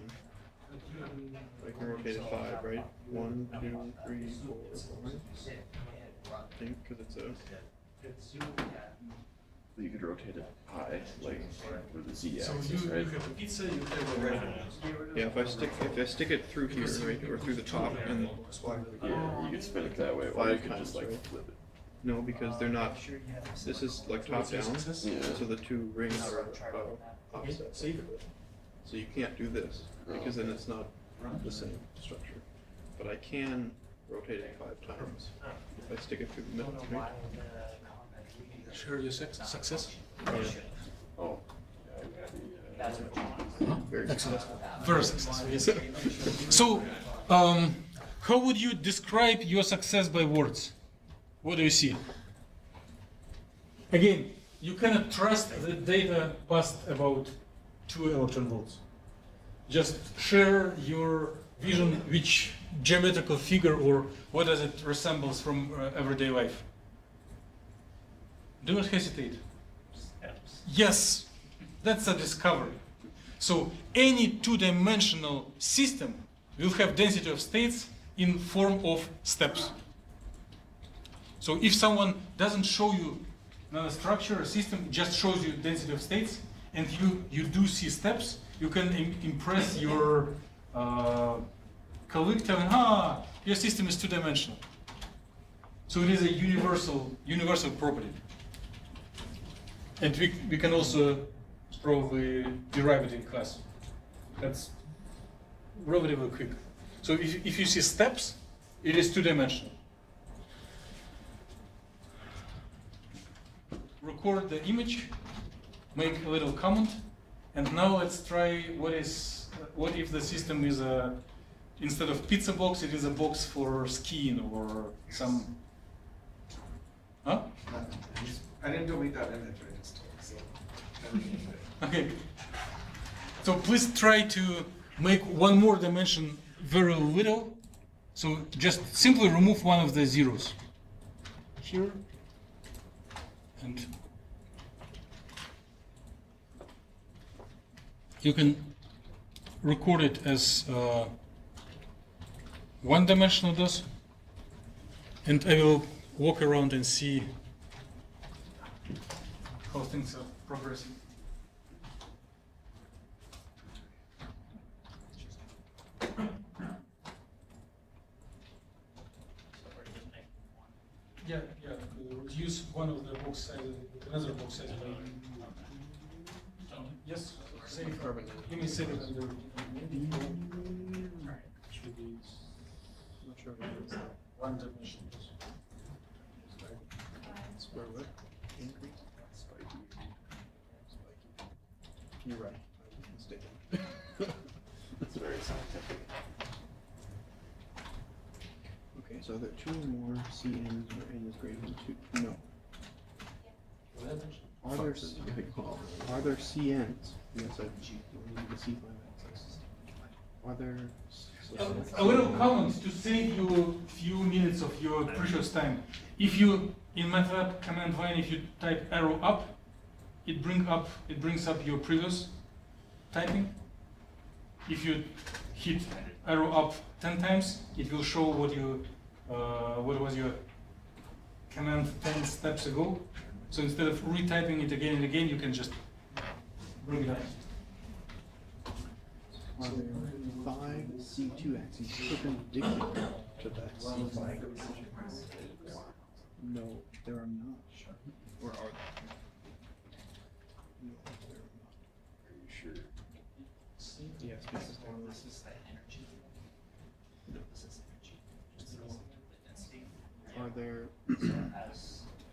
I can rotate it 5, right? 1, 2, 3, 4, 5. I think because it's a. You could rotate it high, like with the Z So axis, you right? have a pizza, you have a regular. Yeah, if I stick it through here, right, or through the top, and Yeah, you could spin it that way, or you could just like flip it. no, because they're not. This is like top down, Yeah. so the two rings are opposite. Save. So you can't do this because then it's not the same structure. But I can rotate it 5 times if I stick it through the middle, right? Share your success. Oh. Very successful. Very successful. Yes. So, how would you describe your success by words? What do you see? Again, you cannot trust the data passed about 2 electron volts. Just share your vision, which geometrical figure or what does it resembles from everyday life. Do not hesitate. Yes, that's a discovery. So any 2-dimensional system will have density of states in form of steps. So if someone doesn't show you another structure, a system, just shows you density of states, and you do see steps, you can impress your colleague telling, your system is 2-dimensional. So it is a universal property. And we can also probably derive it in class. That's relatively quick. So if you see steps, it is 2-dimensional. Record the image, make a little comment, and now let's try what if the system is instead of pizza box, it is a box for skiing or some. Huh? I didn't delete that image, I just Okay. So please try to make one more dimension very little. So just simply remove one of the zeros here and you can record it as 1-dimensional DOS, and I will walk around and see how things are progressing. Yeah, reduce one of the box sizes with another box size. Yes, save Carbon. You may save it under should be I'm not sure what it is. one dimension. Square root increase. Spiky. You're right. I was mistaken. It's very scientific. Okay, so there are two or more CNs where n is greater than 2. No. Are there CNs? Yes, I need the C5 access. Are there A little comment to save you a few minutes of your precious time. If you, in MATLAB command line, if you type arrow up, it brings up your previous typing. If you hit arrow up 10 times, it will show what was your command 10 steps ago. So instead of retyping it again and again, you can just bring it up. Are there 5 C2 axes perpendicular to that C5? No, there are not. Or are there? No, there are not. Are you sure? Yes, because This is the energy. No. This is energy. Just the density. Are there So as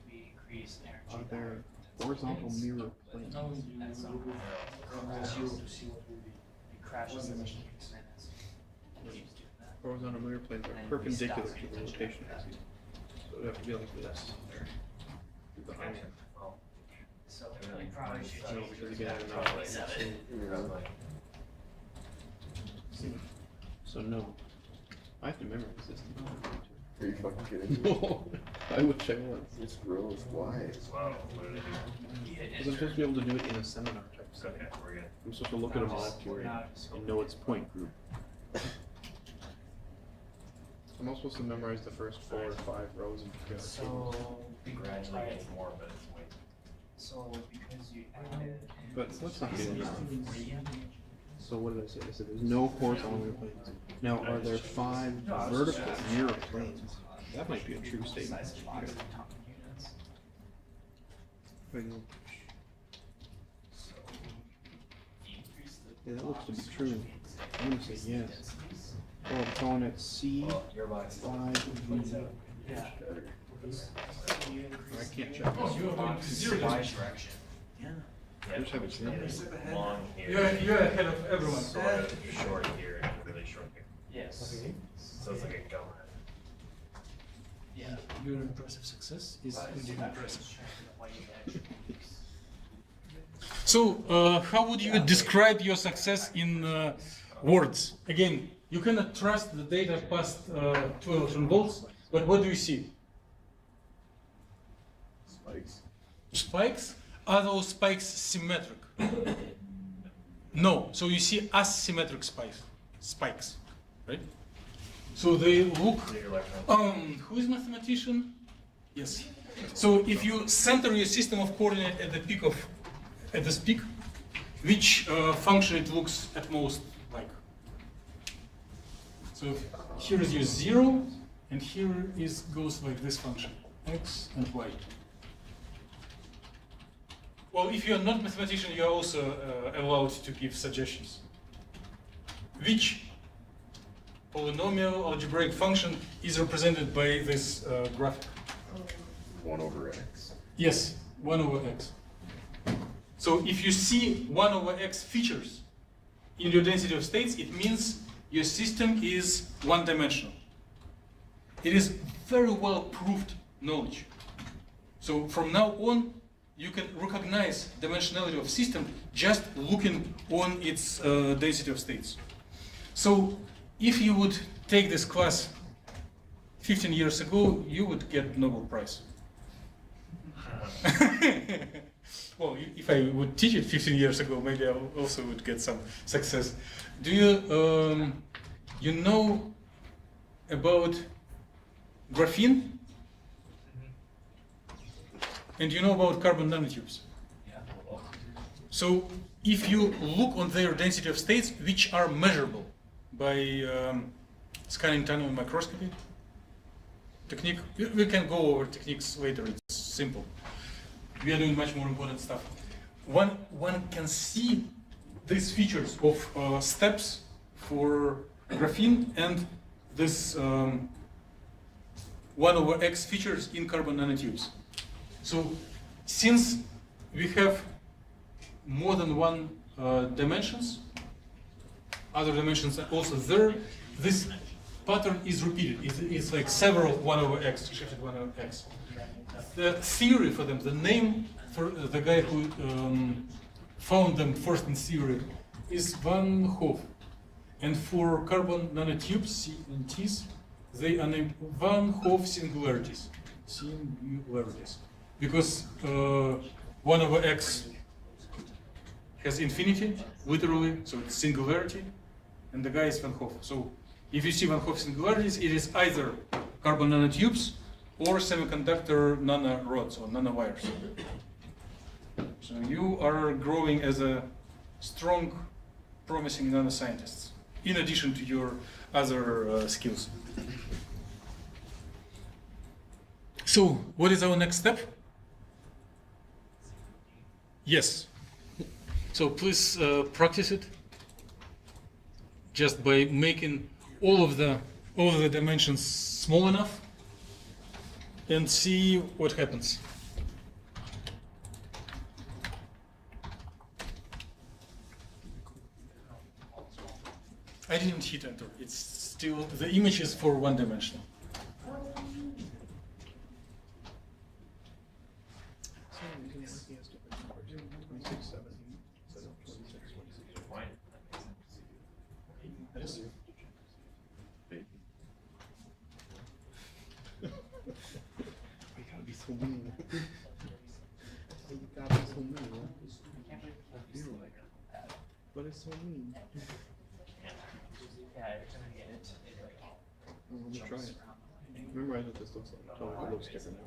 we increase energy. are there horizontal mirror planes? Now you And so roll 0 to see what will be. it crashes the machine and then it keeps doing that. Horizontal mirror planes are And we perpendicular stop to the potential. rotation axis. So it would have to be like this. The high one. Well, So we probably should No, change because it again, to they're not like 27. So no. I have to memorize this. Are you fucking kidding me? No, I wish I was. It's gross. Why? Wow, what did I do? Because I'm supposed to be able to do it in a seminar type setting. Okay, we're good. I'm supposed to look at a molecule and know its point group. I'm also supposed to memorize the first 4 or 5 rows and figure out tables. So we Gradually tried. gets more, but it's way. So because you added. But let's not get into that. So what did I say? I said there's no horizontal mirror planes. Now, are there 5 vertical mirror planes? That might be a true statement. Size of box of atomic units. Wait, no. So increase the. Yeah, that looks to be true. I'm gonna say yes. Oh, I'm calling it C5. Well, your box is Yeah. I can't check. Oh, you are going to zero. Y direction. Yeah. I just have it Yeah, zero. it's long here. You're ahead of everyone. Sort of short here and really short here. Yes. So it's like a gum. Yeah. Your impressive success is indeed impressive. So, how would you describe your success in words? Again, you cannot trust the data past 2 electron volts, but what do you see? Spikes. Spikes? Are those spikes symmetric? No. So you see asymmetric spikes, right? So they look. Who is mathematician? Yes. So if you center your system of coordinate at the this peak, which function it looks at most like? So here is your 0, and here goes like this function, x and y. Well, if you are not mathematician, you are also allowed to give suggestions. Which polynomial algebraic function is represented by this graphic? 1 over x. Yes, 1 over x. So if you see 1 over x features in your density of states, it means your system is one-dimensional. It is very well proved knowledge. So from now on, you can recognize dimensionality of system just looking on its density of states. So if you would take this class 15 years ago, you would get Nobel Prize. Well, if I would teach it 15 years ago, maybe I also would get some success. Do you, you know about graphene? And you know about carbon nanotubes? Yeah. So if you look on their density of states, which are measurable by scanning tunnel microscopy, technique. We can go over techniques later. It's simple. We are doing much more important stuff. One can see these features of steps for graphene and this 1/x features in carbon nanotubes. So since we have more than one dimensions, other dimensions are also there, this pattern is repeated. It's like several 1/x, shifted 1/x. The theory for them, the name for the guy who found them first in theory is Van Hoff. And for carbon nanotubes, CNTs, they are named Van Hoff singularities. Singularities. Because 1/x has infinity, literally, so it's singularity, and the guy is Van Hoff. So if you see Van Hoff singularities, it is either carbon nanotubes or semiconductor nanorods or nanowires. So you are growing as a strong, promising nanoscientist, in addition to your other skills. So what is our next step? Yes. So please practice it just by making all of the dimensions small enough and see what happens. I didn't hit enter. It's still, the image is for one dimension. So you can see he has different numbers. 26, 17, instead of 26, 26. Why? That makes sense. Yes. You gotta be so mean. You gotta be so mean, huh? I feel like that. But it's so mean. Yeah, every time I get it, it like Well, let me try it. Remember, I know this looks like totally looks different.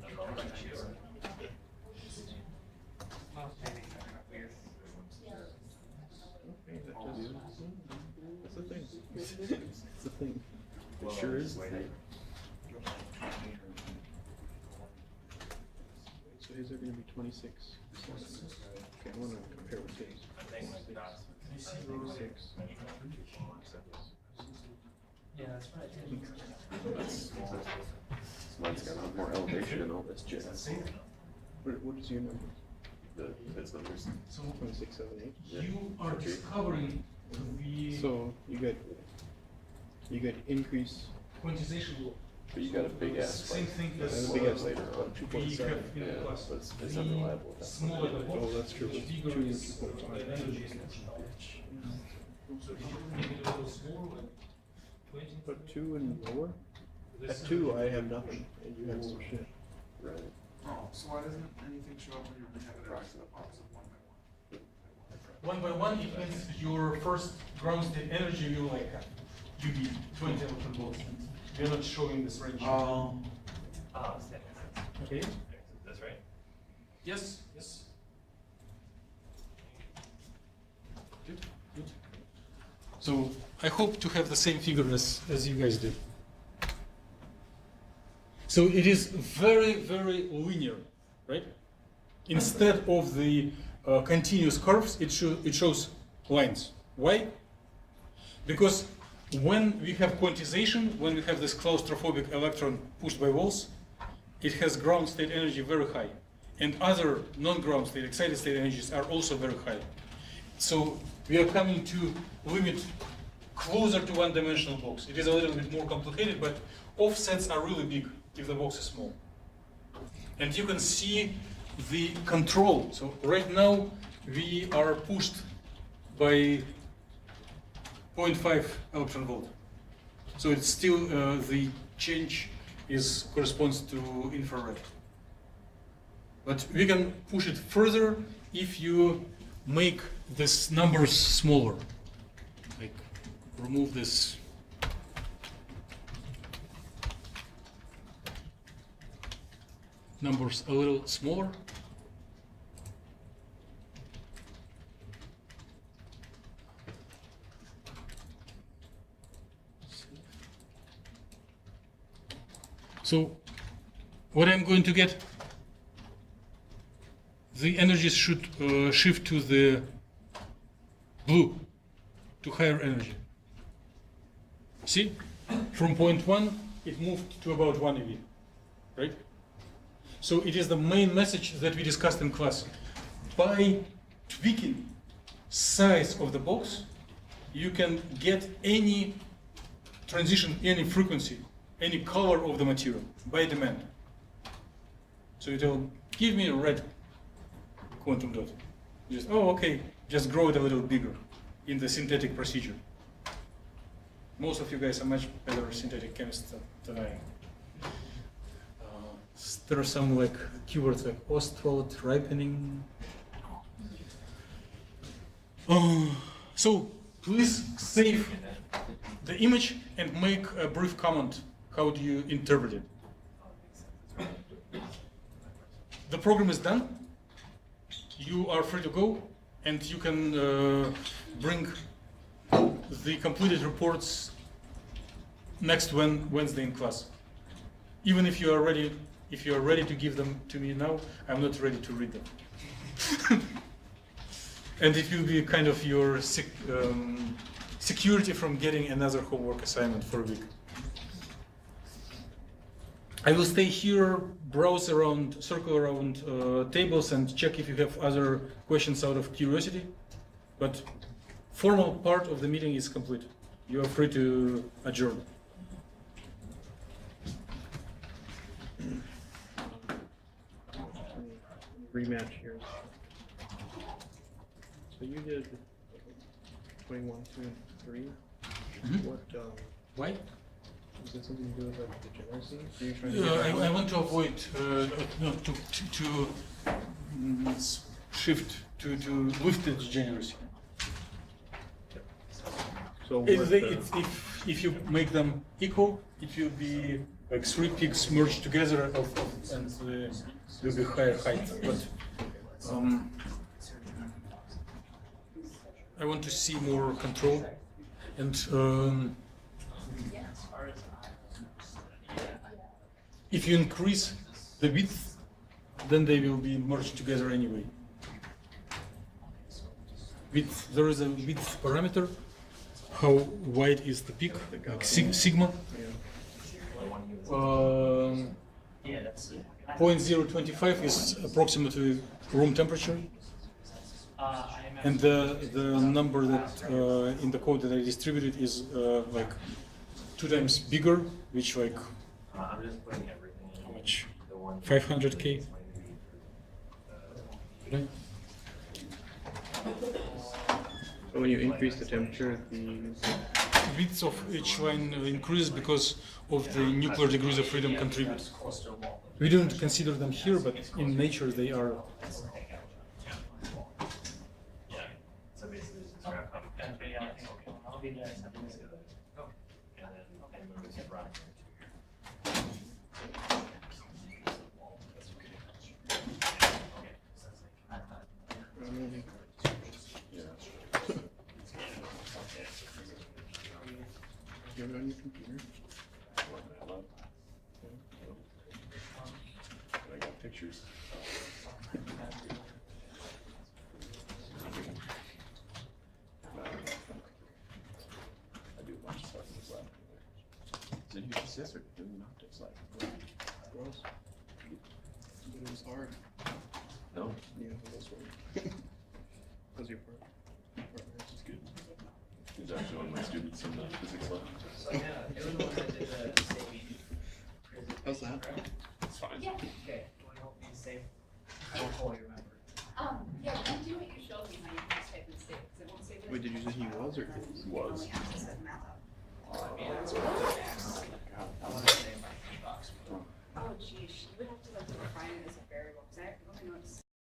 weird. Okay, that's the thing. It's the thing. It sure is the thing. So his are going to be 26. Okay, I want to compare with his. 26. Yeah, that's what I think. Mine's got a lot more elevation and all this jazz. What is your number? That's numbers. So 26, 7, 8. Yeah. you are Okay. discovering the So you get increase. quantization law. But you got a big ass Same spike. thing And as a big ass later on we 2.7. have in Yeah, the class. but it's The unreliable at that smaller the point. box, Oh, that's true. the bigger 2 is 2.5. the energy explosion. So if you make it a little smaller, like 20, But 2 and lower? this At 2 I have nothing, and you have some shit. Right. Oh, so why doesn't anything show up when you have it approximate box of 1 by 1? one by one, it means your first ground state energy will like have UB 20 electron volts. And we are not showing this range. Oh. Oh, that makes sense. Okay. That's right. Yes. Yes. Good. Good. So I hope to have the same figure as you guys did. So it is very, very linear, right? Instead of the continuous curves, it shows lines. Why? Because when we have quantization, when we have this claustrophobic electron pushed by walls, it has ground state energy very high. And other non-ground state, excited state energies are also very high. So we are coming to limit closer to one-dimensional box. It is a little bit more complicated, but offsets are really big if the box is small. And you can see the control. So right now we are pushed by 0.5 electron volt. So it's still the change corresponds to infrared. But we can push it further if you make these numbers smaller. Like remove this. Numbers a little smaller. So what I'm going to get, the energies should shift to the blue, to higher energy. See? From point 1, it moved to about 1 eV, right? So it is the main message that we discussed in class. By tweaking size of the box, you can get any transition, any frequency, any color of the material by demand. So it will give me a red quantum dot. Just, oh, okay, just grow it a little bigger in the synthetic procedure. Most of you guys are much better synthetic chemists than I am. There are some like keywords like Ostwald, ripening. So please save the image and make a brief comment. How do you interpret it? The program is done. You are free to go, and you can bring the completed reports next Wednesday in class. Even if you are ready to give them to me now, I'm not ready to read them. And it will be kind of your security from getting another homework assignment for a week. I will stay here, browse around, circle around tables and check if you have other questions out of curiosity. But formal part of the meeting is complete. You are free to adjourn. Rematch here. So you did 21, 2, and 3. What, Why? is it something to do with like degeneracy? Are you trying to I want to avoid shift to lift the degeneracy. So If you make them equal, it will be like 3 peaks merged together and will be higher height. But I want to see more control, and if you increase the width, then they will be merged together anyway. Width, there is a width parameter. How wide is the peak? Like sigma. 0.025 is approximately room temperature. And the number that in the code that I distributed is like 2 times bigger, which like I'm just putting everything in. how much? The one 500K. Right? So when you increase the temperature, the Width of each line increases because of the nuclear degrees of freedom contribute. We don't consider them here, but in nature they are. So basically, it's just grab copy paste. I'll be there. And then move this around here you have it on your computer. I got pictures. I do a bunch of stuff in this lab. Is it use this or doing an optics lab? Gross. But it was hard. No? Yeah, it was hard. How's your part? It's good. He's actually one of my students in the physics lab. So yeah, it was the one that did the saving. How's that? It's fine. Yeah, Okay, do you want to help me save? I don't fully remember. yeah, when you do it, you show me how you can just type in save, 'cause it won't save it. Wait, did you say he was or? He was.